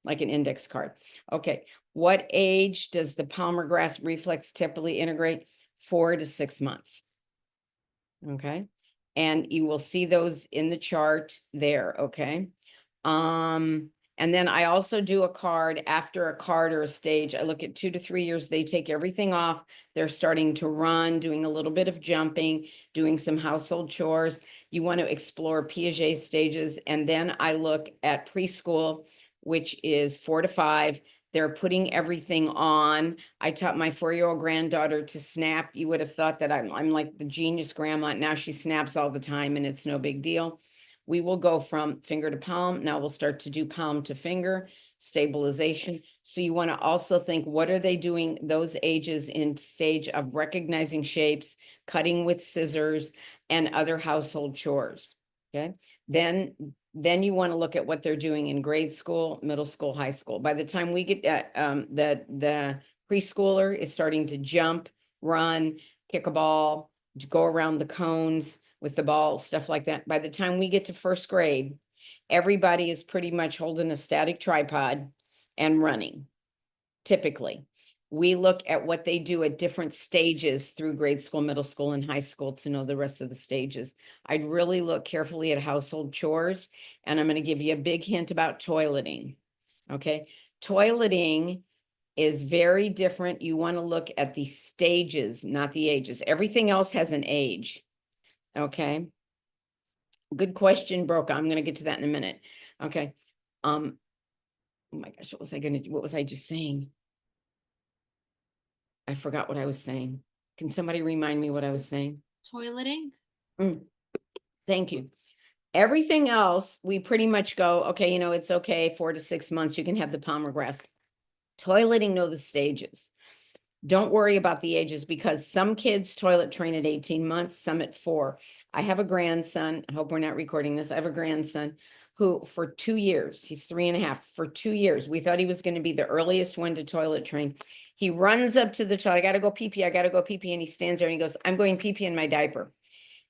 like an index card. Okay. What age does the palmar grasp reflex typically integrate? 4 to 6 months. Okay. And you will see those in the chart there. Okay. And then I also do a card after a card or a stage. I look at 2 to 3 years. They take everything off. They're starting to run, doing a little bit of jumping, doing some household chores. You want to explore Piaget stages. And then I look at preschool, which is 4 to 5. They're putting everything on. I taught my 4-year-old granddaughter to snap. You would have thought that I'm like the genius grandma. Now she snaps all the time and it's no big deal. We will go from finger to palm. Now we'll start to do palm to finger stabilization. So you want to also think, what are they doing those ages in stage of recognizing shapes, cutting with scissors, and other household chores? Okay. Then you want to look at what they're doing in grade school, middle school, high school. By the time we get the preschooler is starting to jump, run, kick a ball, go around the cones with the ball, stuff like that. By the time we get to first grade, everybody is pretty much holding a static tripod and running. Typically, we look at what they do at different stages through grade school, middle school, and high school to know the rest of the stages. I'd really look carefully at household chores, and I'm going to give you a big hint about toileting. Okay. Toileting is very different. You want to look at the stages, not the ages. Everything else has an age. Okay. Good question, Broca. I'm going to get to that in a minute. Okay. Oh my gosh, what was I going to do? What was I just saying? I forgot what I was saying. Can somebody remind me what I was saying? Toileting. Thank you. Everything else, we pretty much go, okay, you know, it's okay. 4 to 6 months, you can have the palmar grasp. Toileting, know the stages. Don't worry about the ages because some kids toilet train at 18 months, some at 4. I have a grandson. I hope we're not recording this. I have a grandson who for 2 years, he's 3.5, for 2 years, we thought he was going to be the earliest one to toilet train. He runs up to the toilet. I got to go pee pee. I got to go pee pee. And he stands there and he goes, I'm going pee pee in my diaper.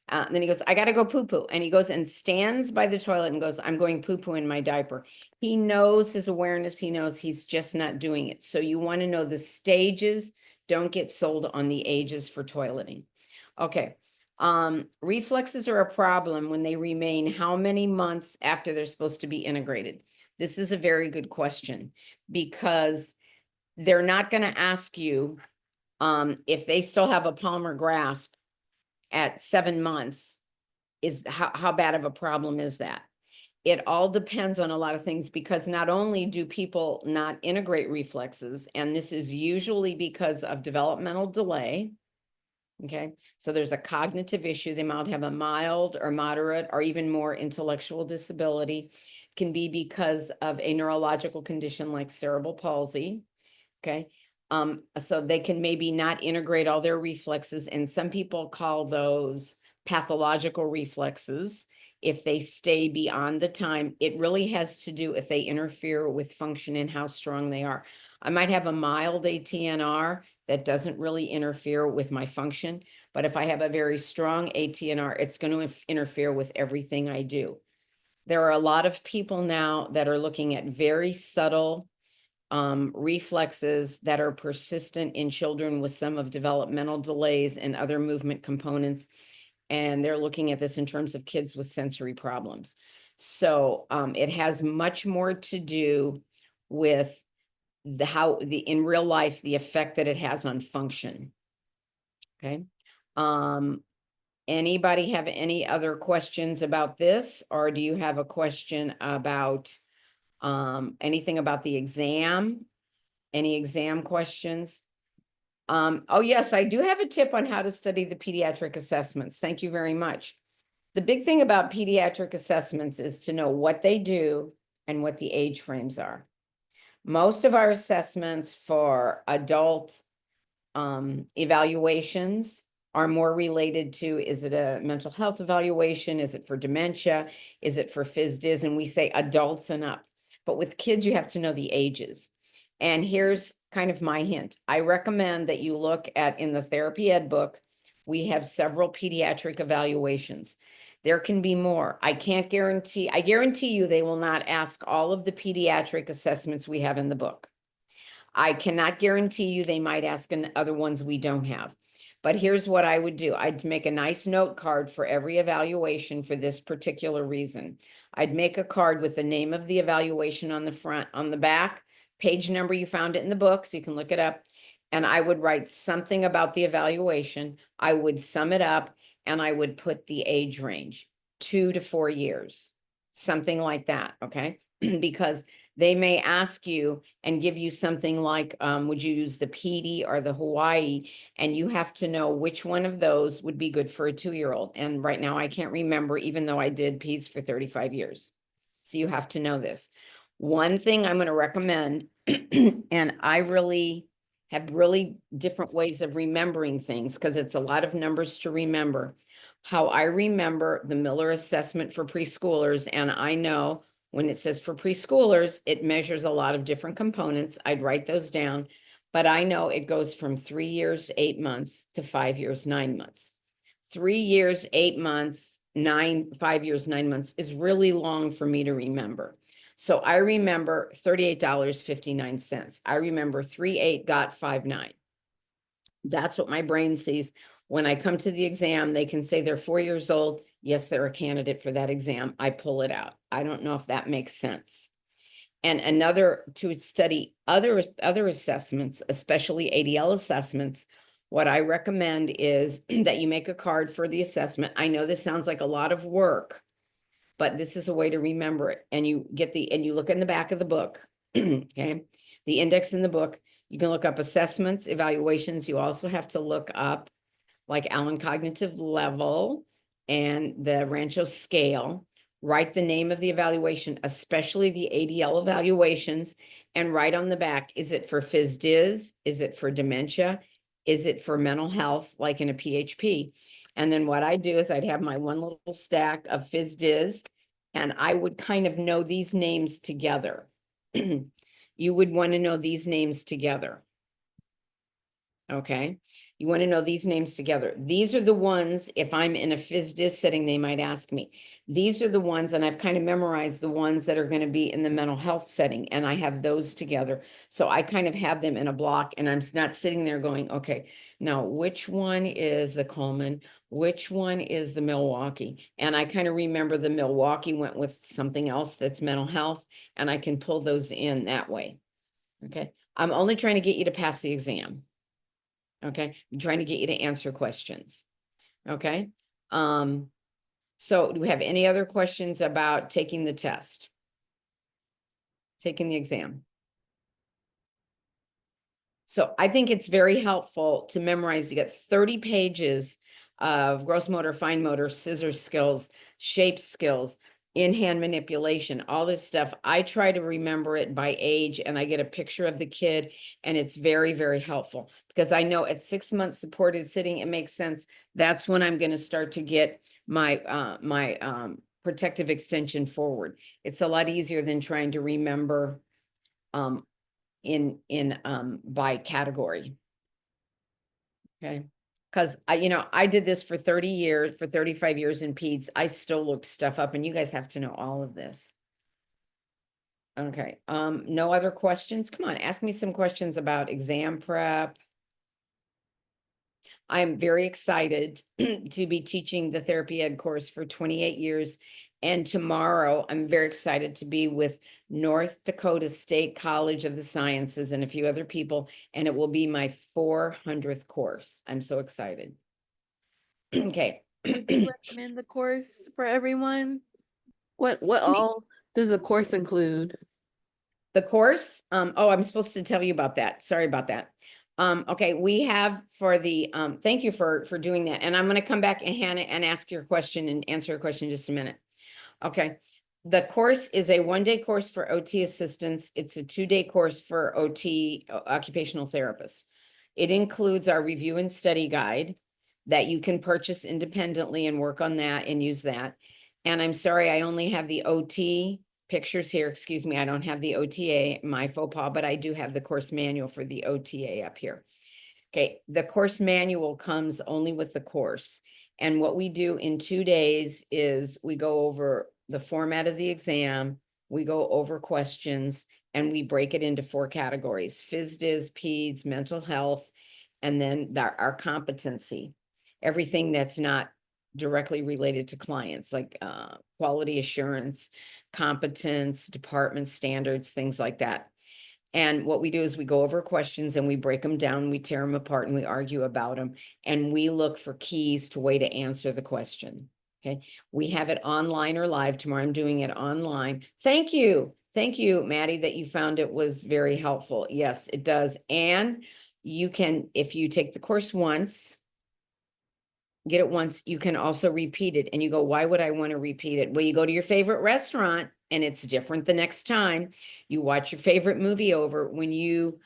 And then he goes, I got to go poo poo. And he goes and stands by the toilet and goes, I'm going poo poo in my diaper. He knows his awareness. He knows he's just not doing it. So you want to know the stages. Don't get sold on the ages for toileting. Okay. Reflexes are a problem when they remain how many months after they're supposed to be integrated? This is a very good question because they're not going to ask you if they still have a palmar grasp at 7 months, is how bad of a problem is that? It all depends on a lot of things because not only do people not integrate reflexes, and this is usually because of developmental delay. Okay, so there's a cognitive issue. They might have a mild or moderate or even more intellectual disability. Can be because of a neurological condition like cerebral palsy. Okay, so they can maybe not integrate all their reflexes, and some people call those pathological reflexes if they stay beyond the time. It really has to do if they interfere with function and how strong they are. I might have a mild ATNR that doesn't really interfere with my function, but if I have a very strong ATNR, it's going to interfere with everything I do. There are a lot of people now that are looking at very subtle reflexes that are persistent in children with some of developmental delays and other movement components. And they're looking at this in terms of kids with sensory problems. So it has much more to do with in real life, the effect that it has on function. Okay. Anybody have any other questions about this, or do you have a question about anything about the exam? Any exam questions? Oh yes, I do have a tip on how to study the pediatric assessments. Thank you very much. The big thing about pediatric assessments is to know what they do and what the age frames are. Most of our assessments for adult evaluations are more related to, is it a mental health evaluation? Is it for dementia? Is it for phys-diz? And we say adults and up. But with kids, you have to know the ages. And here's kind of my hint. I recommend that you look at, in the therapy ed book, we have several pediatric evaluations. There can be more. I guarantee you they will not ask all of the pediatric assessments we have in the book. I cannot guarantee you they might ask other ones we don't have. But here's what I would do. I'd make a nice note card for every evaluation for this particular reason. I'd make a card with the name of the evaluation on the front, on the back, page number you found it in the book, so you can look it up. And I would write something about the evaluation. I would sum it up and I would put the age range, 2 to 4 years, something like that, okay? Because they may ask you and give you something like, would you use the PD or the Hawaii? And you have to know which one of those would be good for a 2-year-old. And right now I can't remember, even though I did PEDS for 35 years. So you have to know this. One thing I'm going to recommend, and I really have really different ways of remembering things because it's a lot of numbers to remember. How I remember the Miller assessment for preschoolers, and I know when it says for preschoolers, it measures a lot of different components. I'd write those down, but I know it goes from 3 years, 8 months to 5 years, 9 months. 3 years, 8 months, 5 years, 9 months is really long for me to remember. So I remember $38.59. I remember 38.59. That's what my brain sees. When I come to the exam, they can say they're 4 years old. Yes, they're a candidate for that exam. I pull it out. I don't know if that makes sense. And to study other assessments, especially ADL assessments, what I recommend is that you make a card for the assessment. I know this sounds like a lot of work, but this is a way to remember it. And you look in the back of the book, okay? The index in the book, you can look up assessments, evaluations. You also have to look up like Allen Cognitive Level and the Rancho Scale. Write the name of the evaluation, especially the ADL evaluations, and write on the back, is it for phys-diz? Is it for dementia? Is it for mental health, like in a PHP? And then what I do is I'd have my one little stack of phys-diz, and I would kind of know these names together. You would want to know these names together. Okay, you want to know these names together. These are the ones, if I'm in a phys-diz setting, they might ask me. These are the ones, and I've kind of memorized the ones that are going to be in the mental health setting, and I have those together. So I kind of have them in a block, and I'm not sitting there going, okay, Now, which one is the Coleman? Which one is the Milwaukee? And I kind of remember the Milwaukee went with something else that's mental health, and I can pull those in that way. Okay, I'm only trying to get you to pass the exam. Okay, I'm trying to get you to answer questions. Okay, so do we have any other questions about taking the test? Taking the exam? So I think it's very helpful to memorize. You get 30 pages of gross motor, fine motor, scissor skills, shape skills, in-hand manipulation, all this stuff. I try to remember it by age, and I get a picture of the kid, and it's very, very helpful because I know at 6 months supported sitting, it makes sense. That's when I'm going to start to get my protective extension forward. It's a lot easier than trying to remember by category. Okay. Because I did this for 30 years, for 35 years in peds. I still looked stuff up, and you guys have to know all of this. Okay. No other questions? Come on, ask me some questions about exam prep. I'm very excited to be teaching the therapy ed course for 28 years. And tomorrow, I'm very excited to be with North Dakota State College of the Sciences and a few other people, and it will be my 400th course. I'm so excited. Okay. Would you recommend the course for everyone? What all does the course include? The course, oh, I'm supposed to tell you about that. Sorry about that. Okay, we have for the, thank you for doing that. And I'm going to come back, and Hannah, and ask your question and answer your question in just a minute. Okay, the course is a 1-day course for OT assistants. It's a 2-day course for OT, occupational therapists. It includes our review and study guide that you can purchase independently and work on that and use that. And I'm sorry, I only have the OT pictures here. Excuse me, I don't have the OTA, my faux pas, but I do have the course manual for the OTA up here. Okay, the course manual comes only with the course. And what we do in 2 days is we go over the format of the exam, we go over questions, and we break it into 4 categories: phys, dis, peds, mental health, and then our competency, everything that's not directly related to clients, like quality assurance, competence, department standards, things like that. And what we do is we go over questions and we break them down, we tear them apart, and we argue about them, and we look for keys to way to answer the question. Okay, we have it online or live. Tomorrow I'm doing it online. Thank you, Maddie, that you found it was very helpful. Yes, it does. And you can, if you take the course once, get it once, you can also repeat it. And you go, why would I want to repeat it? Well, you go to your favorite restaurant and it's different the next time. You watch your favorite movie over. When you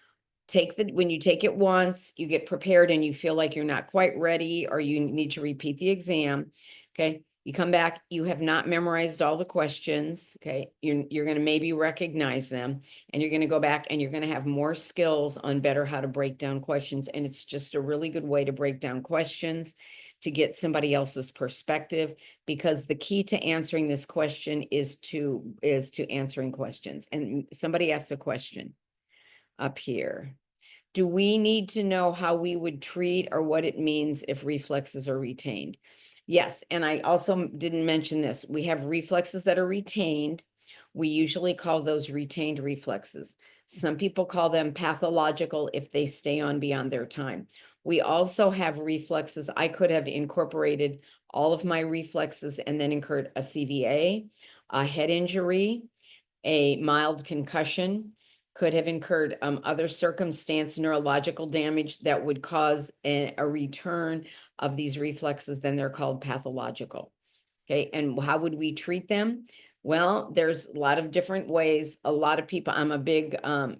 take it once, you get prepared and you feel like you're not quite ready or you need to repeat the exam. Okay. You come back, you have not memorized all the questions. Okay. You're going to maybe recognize them, and you're going to go back and you're going to have more skills on better how to break down questions. And it's just a really good way to break down questions, to get somebody else's perspective, because the key to answering this question is to answering questions. And somebody asked a question up here. Do we need to know how we would treat or what it means if reflexes are retained? Yes, and I also didn't mention this. We have reflexes that are retained. We usually call those retained reflexes. Some people call them pathological if they stay on beyond their time. We also have reflexes. I could have incorporated all of my reflexes and then incurred a CVA, a head injury, a mild concussion, could have incurred other circumstance, neurological damage that would cause a return of these reflexes. Then they're called pathological. Okay, and how would we treat them? Well, there's a lot of different ways. A lot of people, I'm a big NDT,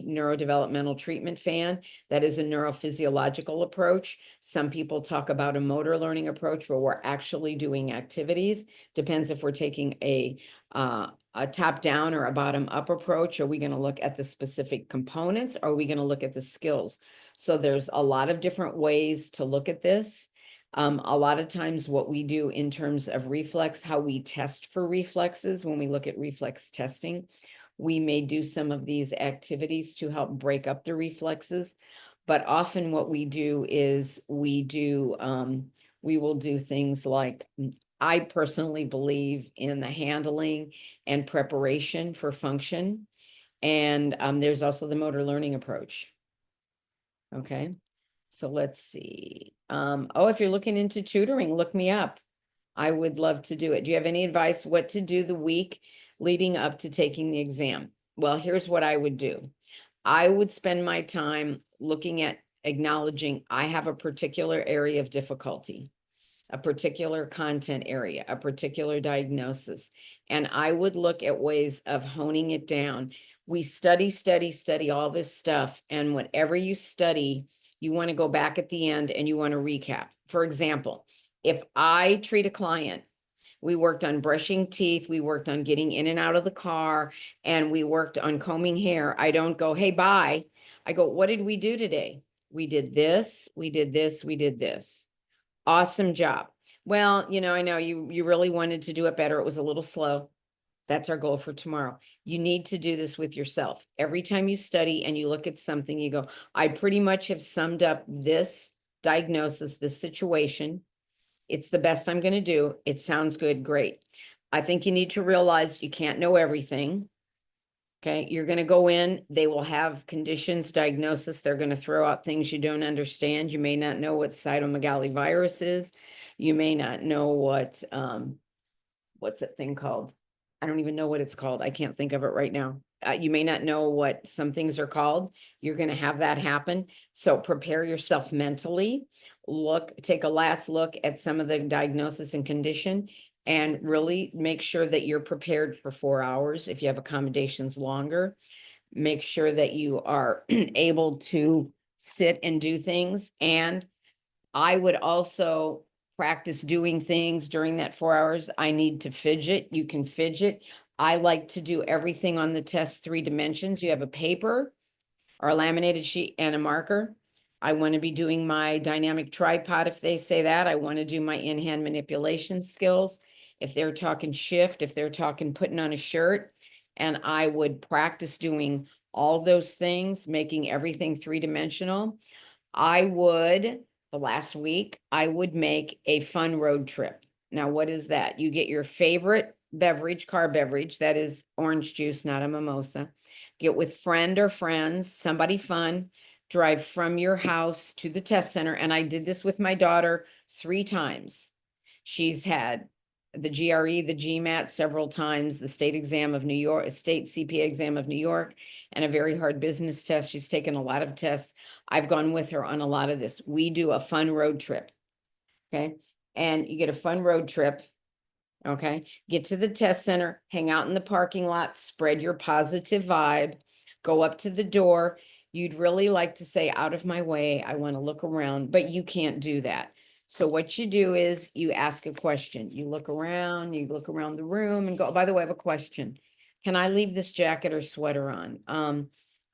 neurodevelopmental treatment fan. That is a neurophysiological approach. Some people talk about a motor learning approach where we're actually doing activities. Depends if we're taking a top down or a bottom up approach. Are we going to look at the specific components? Or are we going to look at the skills? So there's a lot of different ways to look at this. A lot of times what we do in terms of reflex, how we test for reflexes, when we look at reflex testing, we may do some of these activities to help break up the reflexes. But often what we do is we will do things like, I personally believe in the handling and preparation for function. And there's also the motor learning approach. Okay, so let's see. Oh, if you're looking into tutoring, look me up. I would love to do it. Do you have any advice what to do the week leading up to taking the exam? Well, here's what I would do. I would spend my time looking at acknowledging I have a particular area of difficulty, a particular content area, a particular diagnosis. And I would look at ways of honing it down. We study all this stuff. And whatever you study, you want to go back at the end and you want to recap. For example, if I treat a client, we worked on brushing teeth, we worked on getting in and out of the car, and we worked on combing hair. I don't go, hey, bye. I go, what did we do today? We did this, we did this, we did this. Awesome job. Well, I know you really wanted to do it better. It was a little slow. That's our goal for tomorrow. You need to do this with yourself. Every time you study and you look at something, you go, I pretty much have summed up this diagnosis, this situation. It's the best I'm going to do. It sounds good. Great. I think you need to realize you can't know everything. Okay. You're going to go in, they will have conditions, diagnosis. They're going to throw out things you don't understand. You may not know what cytomegalovirus virus is. You may not know what's that thing called? I don't even know what it's called. I can't think of it right now. You may not know what some things are called. You're going to have that happen. So prepare yourself mentally. Take a last look at some of the diagnosis and condition, and really make sure that you're prepared for 4 hours. If you have accommodations longer, make sure that you are able to sit and do things. And I would also practice doing things during that 4 hours. I need to fidget. You can fidget. I like to do everything on the test 3 dimensions. You have a paper or a laminated sheet and a marker. I want to be doing my dynamic tripod if they say that. I want to do my in-hand manipulation skills. If they're talking shift, if they're talking putting on a shirt, and I would practice doing all those things, making everything 3-dimensional. The last week, I would make a fun road trip. Now, what is that? You get your favorite beverage, car beverage, that is orange juice, not a mimosa. Get with friend or friends, somebody fun, drive from your house to the test center. And I did this with my daughter 3 times. She's had the GRE, the GMAT several times, the state exam of New York, state CPA exam of New York, and a very hard business test. She's taken a lot of tests. I've gone with her on a lot of this. We do a fun road trip. Okay. And you get a fun road trip. Okay. Get to the test center, hang out in the parking lot, spread your positive vibe, go up to the door. You'd really like to say, out of my way, I want to look around, but you can't do that. So what you do is you ask a question. You look around the room and go, by the way, I have a question. Can I leave this jacket or sweater on?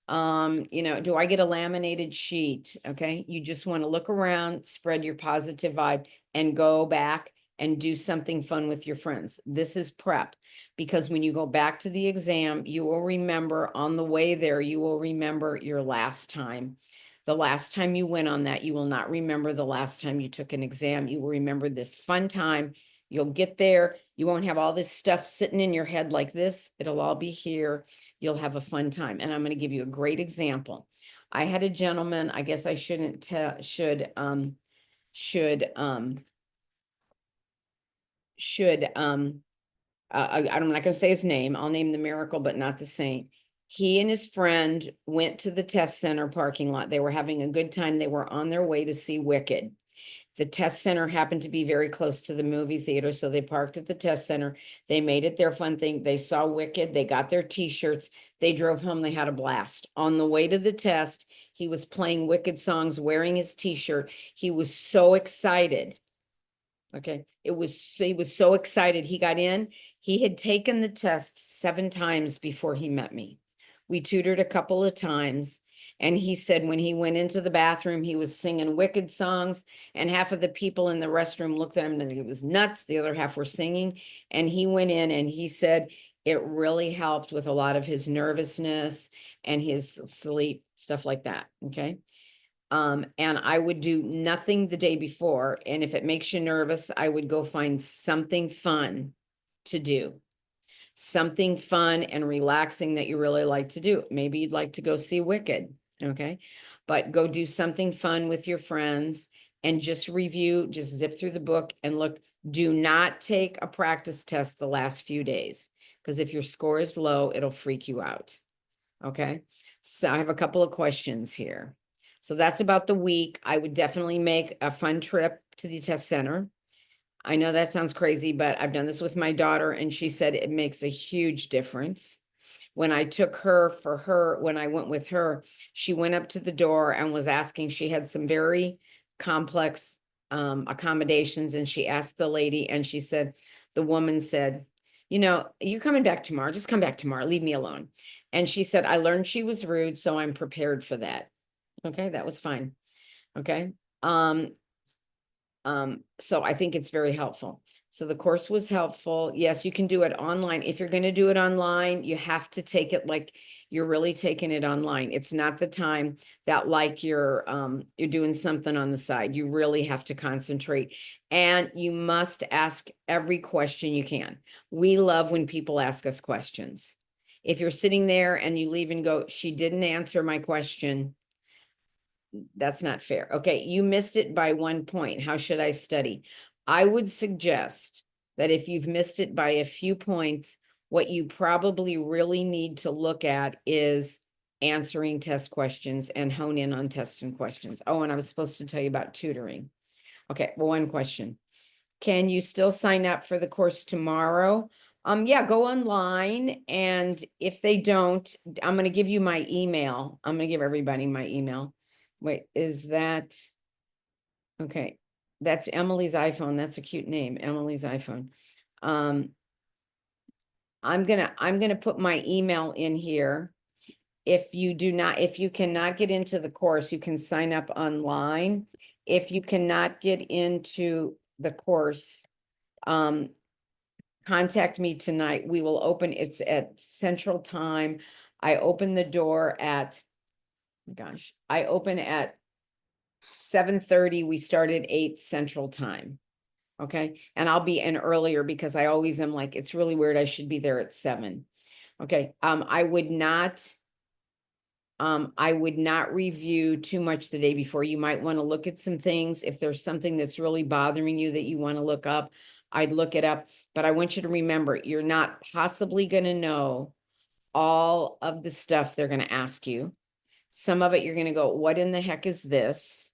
Do I get a laminated sheet? Okay. You just want to look around, spread your positive vibe, and go back and do something fun with your friends. This is prep, because when you go back to the exam, you will remember on the way there, you will remember your last time. The last time you went on that, you will not remember the last time you took an exam. You will remember this fun time. You'll get there. You won't have all this stuff sitting in your head like this. It'll all be here. You'll have a fun time. And I'm going to give you a great example. I had a gentleman, I guess I shouldn't tell, I'm not going to say his name. I'll name the miracle, but not the saint. He and his friend went to the test center parking lot. They were having a good time. They were on their way to see Wicked. The test center happened to be very close to the movie theater, so they parked at the test center. They made it their fun thing. They saw Wicked. They got their t-shirts. They drove home. They had a blast. On the way to the test, he was playing Wicked songs, wearing his t-shirt. He was so excited. Okay. He was so excited. He got in. He had taken the test 7 times before he met me. We tutored a couple of times. And he said when he went into the bathroom, he was singing Wicked songs, and half of the people in the restroom looked at him and it was nuts. The other half were singing. And he went in and he said it really helped with a lot of his nervousness and his sleep, stuff like that. Okay. And I would do nothing the day before. And if it makes you nervous, I would go find something fun to do. Something fun and relaxing that you really like to do. Maybe you'd like to go see Wicked, okay? But go do something fun with your friends and just review, just zip through the book and look. Do not take a practice test the last few days, because if your score is low, it'll freak you out, okay? So I have a couple of questions here. So that's about the week. I would definitely make a fun trip to the test center. I know that sounds crazy, but I've done this with my daughter and she said it makes a huge difference. When I took her when I went with her, she went up to the door and was asking, she had some very complex accommodations, and she asked the lady, and she said, the woman said, you're coming back tomorrow, just come back tomorrow, leave me alone. And she said, I learned she was rude, so I'm prepared for that. Okay, that was fine. Okay. So I think it's very helpful. So the course was helpful. Yes, you can do it online. If you're going to do it online, you have to take it like you're really taking it online. It's not the time that like you're doing something on the side. You really have to concentrate, and you must ask every question you can. We love when people ask us questions. If you're sitting there and you leave and go, she didn't answer my question, that's not fair. Okay, you missed it by 1 point. How should I study? I would suggest that if you've missed it by a few points, what you probably really need to look at is answering test questions and hone in on test and questions. Oh, and I was supposed to tell you about tutoring. Okay, well, one question. Can you still sign up for the course tomorrow? Yeah, go online, and if they don't, I'm going to give you my email. I'm going to give everybody my email. Wait, is that okay? That's Emily's iPhone. That's a cute name, Emily's iPhone. I'm gonna put my email in here. If you cannot get into the course, you can sign up online. If you cannot get into the course, contact me tonight. We will open, it's at Central Time. I open the door at, gosh, I open at 7:30. We start at 8 Central Time. Okay. And I'll be in earlier because I always am like, it's really weird. I should be there at 7. Okay. I would not review too much the day before. You might want to look at some things. If there's something that's really bothering you that you want to look up, I'd look it up. But I want you to remember, you're not possibly going to know all of the stuff they're going to ask you. Some of it you're going to go, what in the heck is this?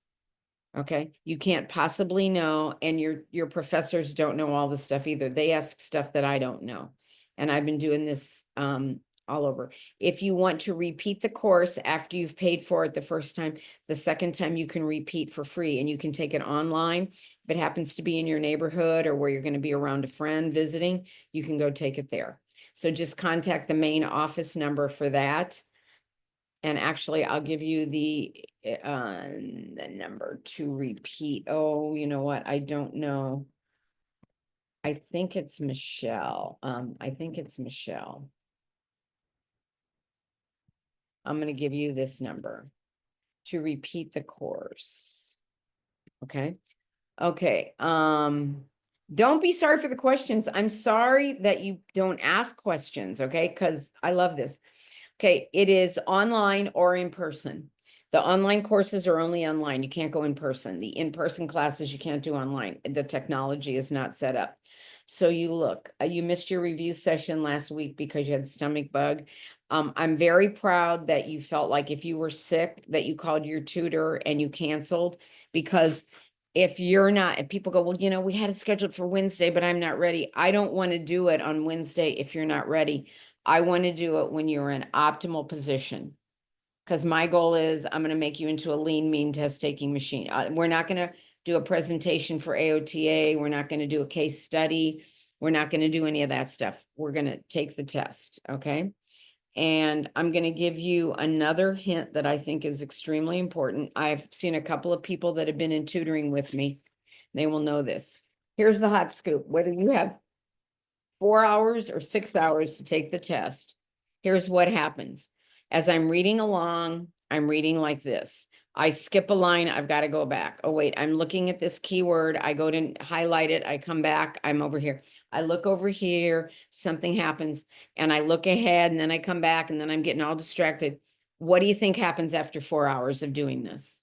Okay, you can't possibly know, and your professors don't know all the stuff either. They ask stuff that I don't know. And I've been doing this all over. If you want to repeat the course after you've paid for it the first time, the second time you can repeat for free, and you can take it online. If it happens to be in your neighborhood or where you're going to be around a friend visiting, you can go take it there. So just contact the main office number for that. And actually, I'll give you the number to repeat. Oh, you know what? I don't know. I think it's Michelle. I think it's Michelle. I'm going to give you this number to repeat the course. Okay. Okay. Don't be sorry for the questions. I'm sorry that you don't ask questions. Okay. Because I love this. Okay, it is online or in person. The online courses are only online. You can't go in person. The in-person classes you can't do online. The technology is not set up. So you missed your review session last week because you had stomach bug. I'm very proud that you felt like if you were sick, that you called your tutor and you canceled, because if you're not, and people go, well, we had it scheduled for Wednesday, but I'm not ready. I don't want to do it on Wednesday if you're not ready. I want to do it when you're in optimal position, because my goal is I'm going to make you into a lean, mean test taking machine. We're not going to do a presentation for AOTA. We're not going to do a case study. We're not going to do any of that stuff. We're going to take the test. Okay. And I'm going to give you another hint that I think is extremely important. I've seen a couple of people that have been in tutoring with me. They will know this. Here's the hot scoop. Whether you have 4 hours or 6 hours to take the test, here's what happens. As I'm reading along, I'm reading like this. I skip a line, I've got to go back. Oh, wait, I'm looking at this keyword. I go to highlight it. I come back. I'm over here. I look over here, something happens, and I look ahead, and then I come back, and then I'm getting all distracted. What do you think happens after 4 hours of doing this?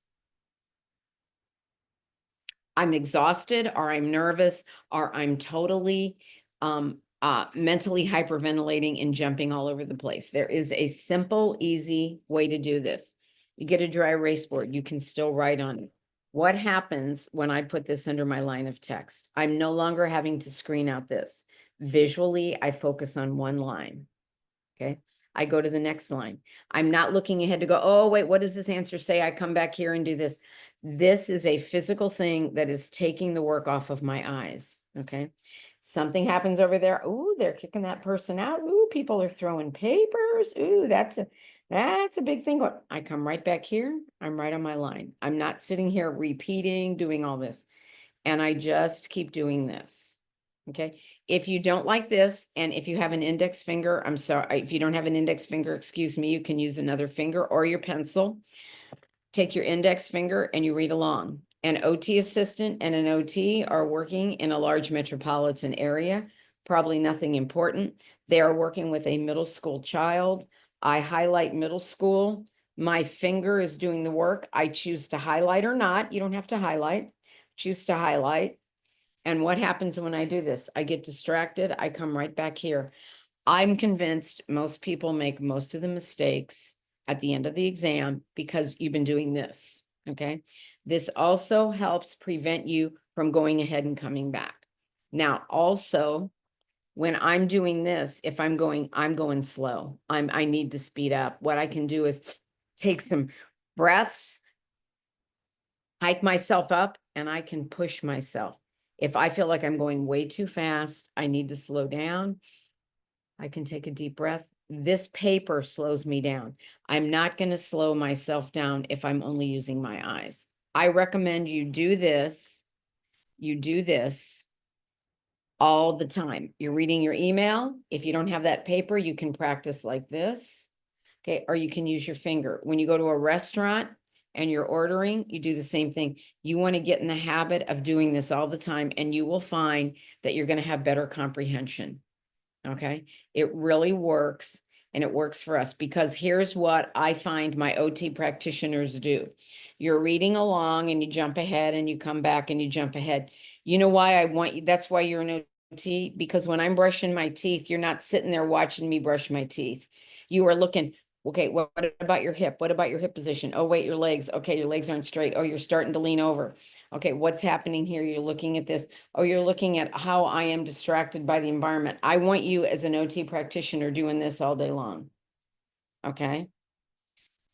I'm exhausted, or I'm nervous, or I'm totally mentally hyperventilating and jumping all over the place. There is a simple, easy way to do this. You get a dry erase board, you can still write on it. What happens when I put this under my line of text? I'm no longer having to screen out this. Visually, I focus on one line. Okay. I go to the next line. I'm not looking ahead to go, oh, wait, what does this answer say? I come back here and do this. This is a physical thing that is taking the work off of my eyes. Okay. Something happens over there. Ooh, they're kicking that person out. Ooh, people are throwing papers. Ooh, that's a big thing. I come right back here. I'm right on my line. I'm not sitting here repeating, doing all this. And I just keep doing this. Okay. If you don't like this, and if you have an index finger, I'm sorry, if you don't have an index finger, excuse me, you can use another finger or your pencil. Take your index finger and you read along. An OT assistant and an OT are working in a large metropolitan area, probably nothing important. They are working with a middle school child. I highlight middle school. My finger is doing the work. I choose to highlight or not. You don't have to highlight. Choose to highlight. And what happens when I do this? I get distracted. I come right back here. I'm convinced most people make most of the mistakes at the end of the exam because you've been doing this. Okay. This also helps prevent you from going ahead and coming back. Now, also, when I'm doing this, if I'm going slow. I need to speed up. What I can do is take some breaths, hike myself up, and I can push myself. If I feel like I'm going way too fast, I need to slow down. I can take a deep breath. This paper slows me down. I'm not going to slow myself down if I'm only using my eyes. I recommend you do this. You do this all the time. You're reading your email. If you don't have that paper, you can practice like this. Okay. Or you can use your finger. When you go to a restaurant and you're ordering, you do the same thing. You want to get in the habit of doing this all the time, and you will find that you're going to have better comprehension. Okay. It really works, and it works for us, because here's what I find my OT practitioners do. You're reading along and you jump ahead and you come back and you jump ahead. You know why I want you? That's why you're an OT, because when I'm brushing my teeth, you're not sitting there watching me brush my teeth. You are looking, okay, what about your hip? What about your hip position? Oh, wait, your legs. Okay, your legs aren't straight. Oh, you're starting to lean over. Okay, what's happening here? You're looking at this. Oh, you're looking at how I am distracted by the environment. I want you as an OT practitioner doing this all day long. Okay.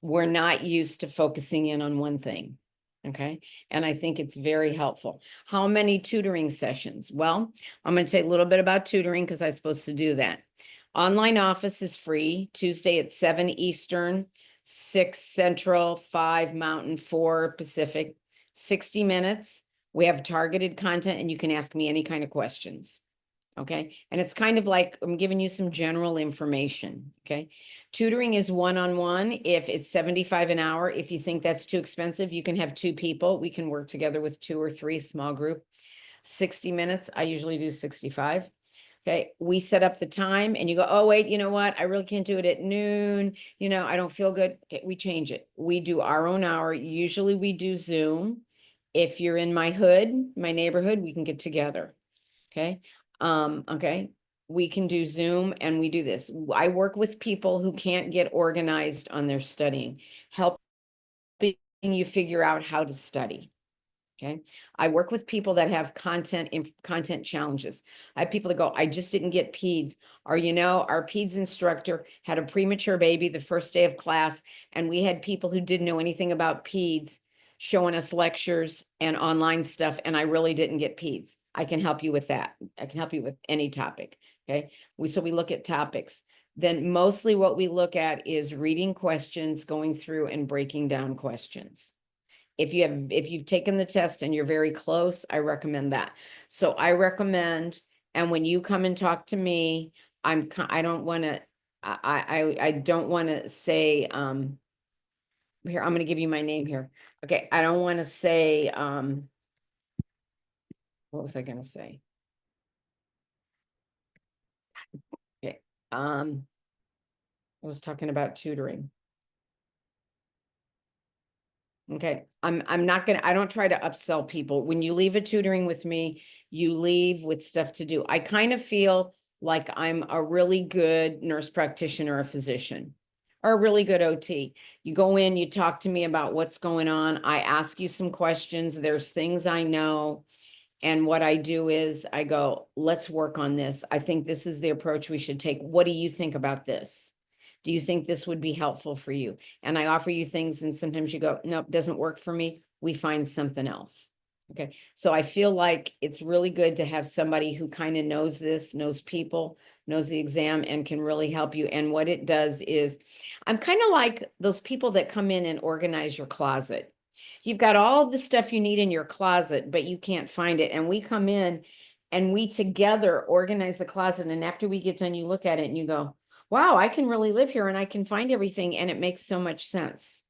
We're not used to focusing in on one thing. Okay. And I think it's very helpful. How many tutoring sessions? Well, I'm going to say a little bit about tutoring because I'm supposed to do that. Online office is free Tuesday at 7 Eastern, 6 Central, 5 Mountain, 4 Pacific, 60 minutes. We have targeted content, and you can ask me any kind of questions. Okay. And it's kind of like I'm giving you some general information. Okay. Tutoring is one-on-one. If it's $75 an hour, if you think that's too expensive, you can have 2 people. We can work together with 2 or 3, small group. 60 minutes. I usually do 65. Okay. We set up the time, and you go, oh, wait, you know what? I really can't do it at noon. You know, I don't feel good. Okay. We change it. We do our own hour. Usually we do Zoom. If you're in my hood, my neighborhood, we can get together. Okay. Okay. We can do Zoom, and we do this. I work with people who can't get organized on their studying, helping you figure out how to study. Okay. I work with people that have content challenges. I have people that go, I just didn't get peds. Or, you know, our peds instructor had a premature baby the first day of class, and we had people who didn't know anything about peds showing us lectures and online stuff, and I really didn't get peds. I can help you with that. I can help you with any topic. Okay. So we look at topics. Then mostly what we look at is reading questions, going through and breaking down questions. If you've taken the test and you're very close, I recommend that. So I recommend, and when you come and talk to me, I don't want to say, here, I'm gonna give you my name here. Okay, I don't want to say, what was I gonna say? Okay, I was talking about tutoring. Okay, I'm not gonna, I don't try to upsell people. When you leave a tutoring with me, you leave with stuff to do. I kind of feel like I'm a really good nurse practitioner or physician, or a really good OT. You go in, you talk to me about what's going on. I ask you some questions. There's things I know. And what I do is I go, let's work on this. I think this is the approach we should take. What do you think about this? Do you think this would be helpful for you? And I offer you things and sometimes you go, nope, doesn't work for me. We find something else. Okay. So I feel like it's really good to have somebody who kind of knows this, knows people, knows the exam and can really help you. And what it does is I'm kind of like those people that come in and organize your closet. You've got all the stuff you need in your closet, but you can't find it. And we come in and we together organize the closet. And after we get done, you look at it and you go, wow, I can really live here and I can find everything. And it makes so much sense.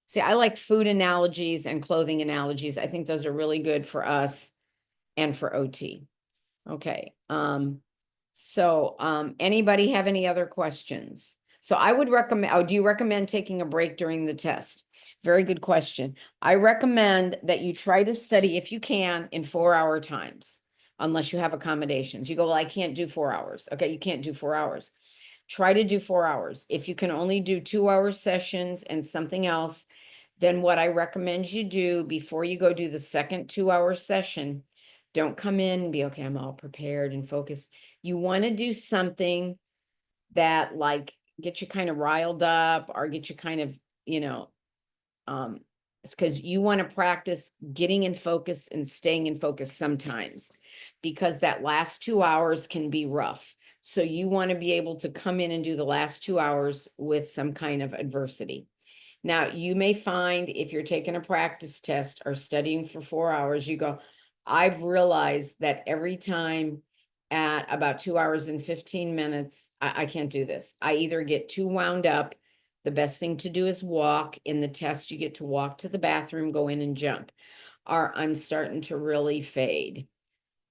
See, I like food analogies and clothing analogies. I think those are really good for us and for OT. Okay. Anybody have any other questions? So I would recommend, oh, do you recommend taking a break during the test? Very good question. I recommend that you try to study if you can in 4-hour times, unless you have accommodations. You go, well, I can't do 4 hours. Okay, you can't do 4 hours. Try to do 4 hours. If you can only do 2-hour sessions and something else, then what I recommend you do before you go do the second 2-hour session, don't come in and be, okay, I'm all prepared and focused. You want to do something that like get you kind of riled up or get you kind of, it's because you want to practice getting in focus and staying in focus sometimes, because that last 2 hours can be rough. So you want to be able to come in and do the last 2 hours with some kind of adversity. Now, you may find if you're taking a practice test or studying for 4 hours, you go, I've realized that every time at about 2 hours and 15 minutes, I can't do this. I either get too wound up. The best thing to do is walk. In the test, you get to walk to the bathroom, go in and jump. Or I'm starting to really fade.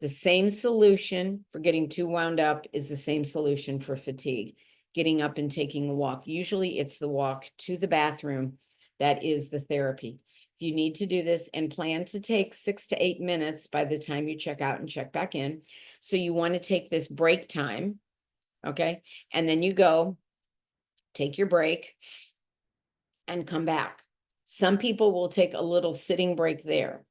The same solution for getting too wound up is the same solution for fatigue. Getting up and taking a walk. Usually it's the walk to the bathroom that is the therapy. If you need to do this and plan to take 6 to 8 minutes by the time you check out and check back in. So you want to take this break time, okay? And then you go take your break and come back. Some people will take a little sitting break there.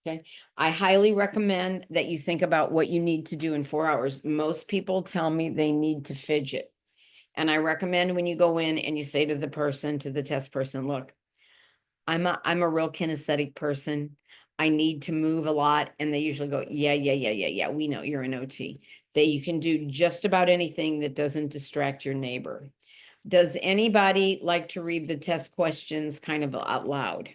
Okay. I highly recommend that you think about what you need to do in 4 hours. Most people tell me they need to fidget. And I recommend when you go in and you say to the person, to the test person, look, I'm a real kinesthetic person. I need to move a lot. And they usually go, yeah. We know you're an OT. That you can do just about anything that doesn't distract your neighbor. Does anybody like to read the test questions kind of out loud?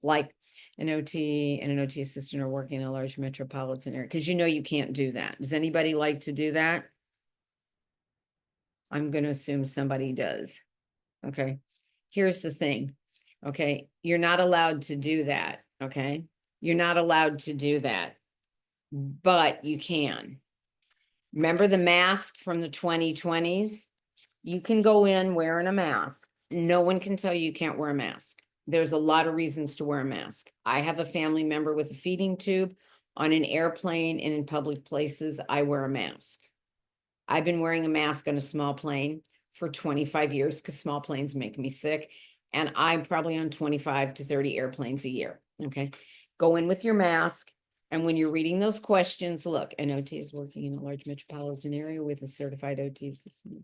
Like an OT and an OT assistant are working in a large metropolitan area, because you can't do that. Does anybody like to do that? I'm going to assume somebody does. Okay. Here's the thing. Okay. You're not allowed to do that. Okay. You're not allowed to do that, but you can. Remember the mask from the 2020s? You can go in wearing a mask. No one can tell you can't wear a mask. There's a lot of reasons to wear a mask. I have a family member with a feeding tube. On an airplane and in public places, I wear a mask. I've been wearing a mask on a small plane for 25 years because small planes make me sick. And I'm probably on 25 to 30 airplanes a year. Okay. Go in with your mask. And when you're reading those questions, look, an OT is working in a large metropolitan area with a certified OT system.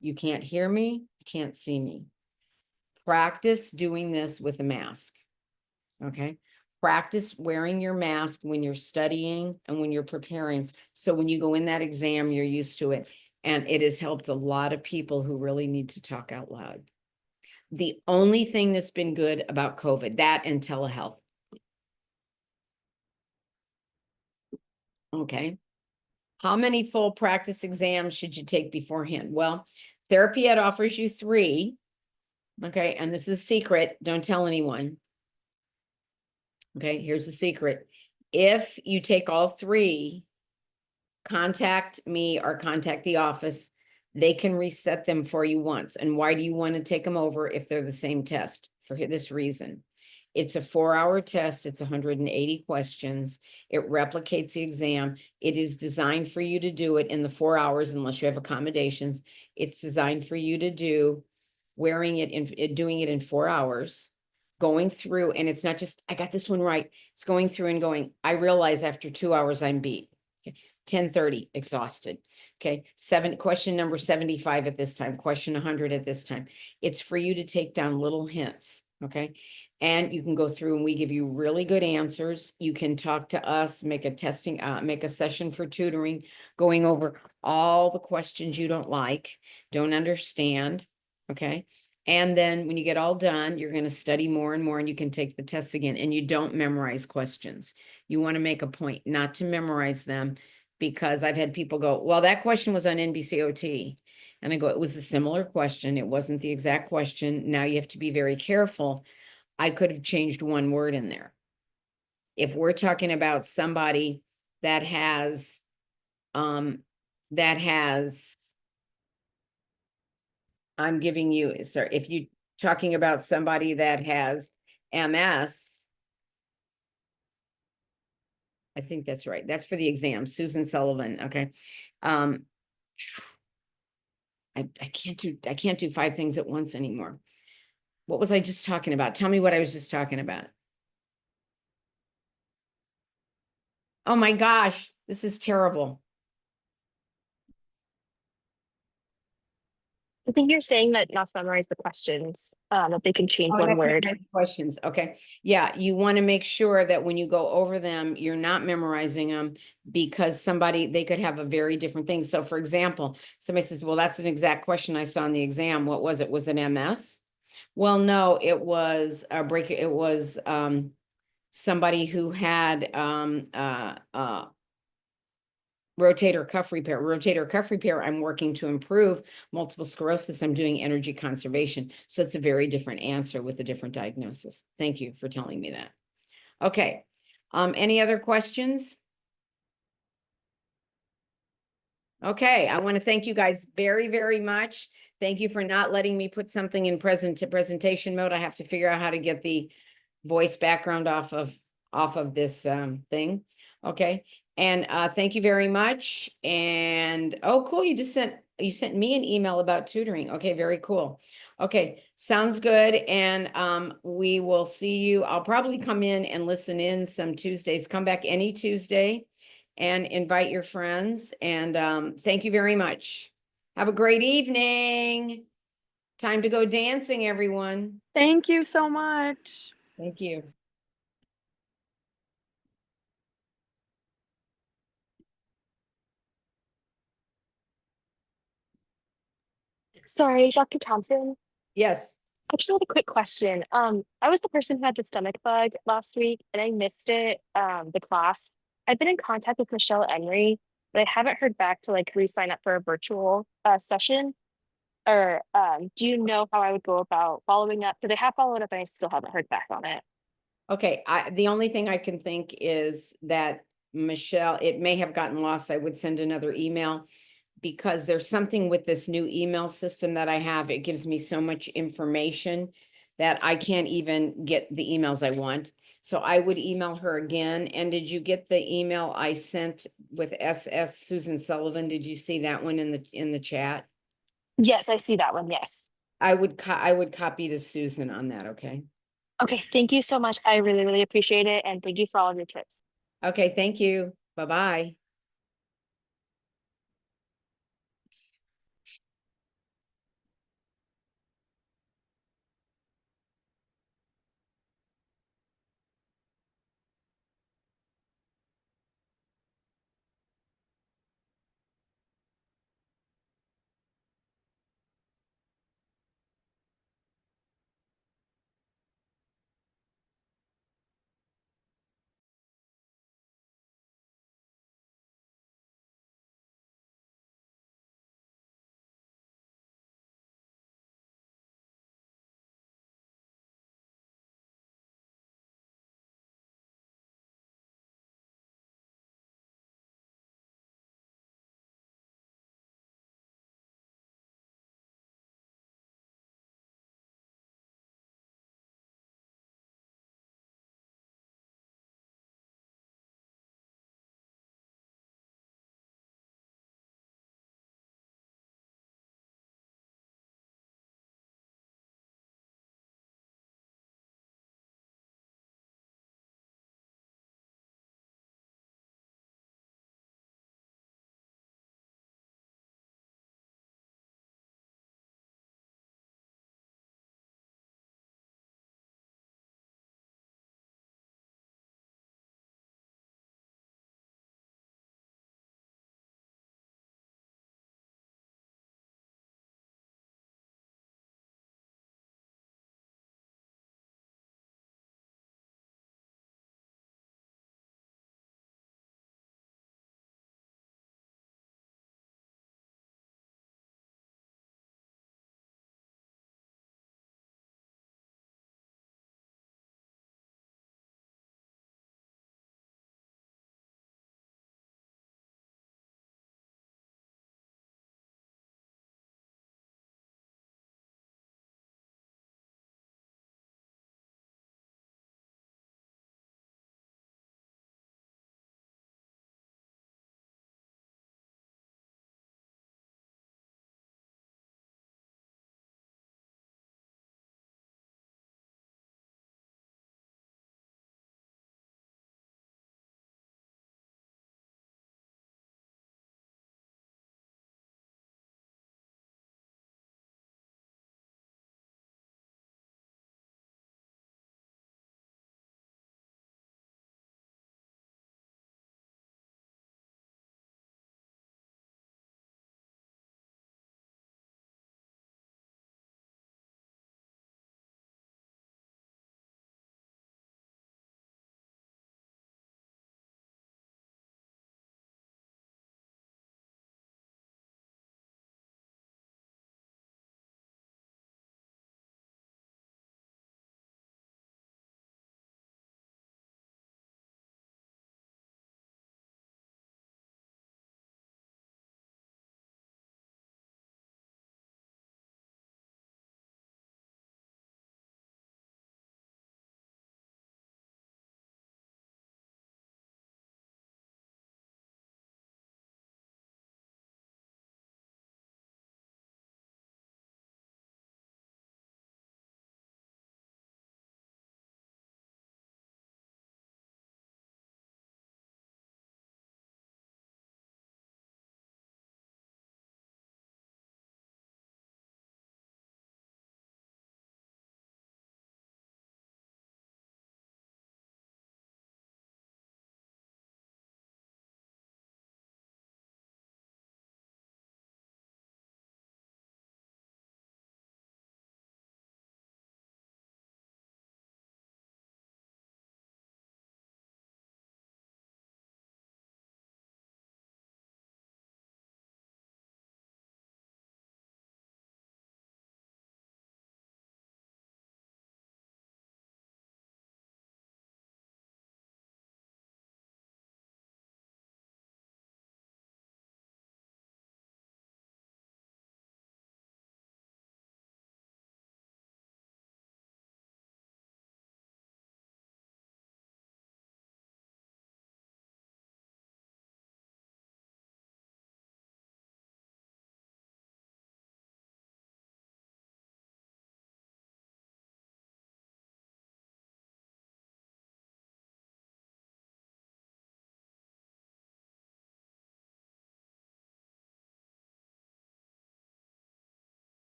You can't hear me, you can't see me. Practice doing this with a mask. Okay. Practice wearing your mask when you're studying and when you're preparing. So when you go in that exam, you're used to it. And it has helped a lot of people who really need to talk out loud. The only thing that's been good about COVID, that and telehealth. Okay. How many full practice exams should you take beforehand? Well, Therapy Ed offers you 3. Okay, and this is secret. Don't tell anyone. Okay, here's the secret. If you take all three, contact me or contact the office. They can reset them for you once. And why do you want to take them over if they're the same test? For this reason. It's a 4-hour test. It's 180 questions. It replicates the exam. It is designed for you to do it in the 4 hours unless you have accommodations. It's designed for you to do doing it in 4 hours, going through, and it's not just, I got this one right. It's going through and going, I realize after 2 hours I'm beat. 10:30, exhausted. Okay, question number 75 at this time, question 100 at this time. It's for you to take down little hints, okay? And you can go through and we give you really good answers. You can talk to us, make a session for tutoring, going over all the questions you don't like, don't understand, okay? And then when you get all done, you're going to study more and more and you can take the tests again, and you don't memorize questions. You want to make a point not to memorize them, because I've had people go, well, that question was on NBCOT. And I go, it was a similar question. It wasn't the exact question. Now you have to be very careful. I could have changed one word in there. If we're talking about somebody that has, I'm giving you, sorry, if you talking about somebody that has MS, I think that's right. That's for the exam. Susan Sullivan. Okay. I can't do 5 things at once anymore. What was I just talking about? Tell me what I was just talking about. Oh my gosh, this is terrible. I think you're saying that not to memorize the questions, that they can change one That's word. right, questions. Okay. Yeah, you want to make sure that when you go over them, you're not memorizing them, because they could have a very different thing. So for example, somebody says, well, that's an exact question I saw in the exam. What was it? Was it MS? Well, no, it was somebody who had rotator cuff repair. I'm working to improve multiple sclerosis. I'm doing energy conservation. So it's a very different answer with a different diagnosis. Thank you for telling me that. Okay. Any other questions? Okay, I want to thank you guys very, very much. Thank you for not letting me put something in presentation mode. I have to figure out how to get the voice background off of this thing. Okay. And thank you very much. And oh, cool. You sent me an email about tutoring. Okay, very cool. Okay, sounds good. And we will see you. I'll probably come in and listen in some Tuesdays. Come back any Tuesday and invite your friends. And thank you very much. Have a great evening. Time to go dancing, everyone. Thank you so much. Thank you. Sorry, Dr. Thompson. Yes. I just had a quick question. I was the person who had the stomach bug last week and I missed it, the class. I've been in contact with Michelle Emery, but I haven't heard back to like re-sign up for a virtual session. Or do you know how I would go about following up? Because I have followed up and I still haven't heard back on it. Okay, the only thing I can think is that Michelle, it may have gotten lost. I would send another email, because there's something with this new email system that I have. It gives me so much information that I can't even get the emails I want. So I would email her again. And did you get the email I sent with SS Susan Sullivan? Did you see that one in the chat? Yes, I see that one. Yes. I would copy to Susan on that, okay? Okay, thank you so much. I really, really appreciate it. And thank you for all of your tips. Okay, thank you. Bye-bye.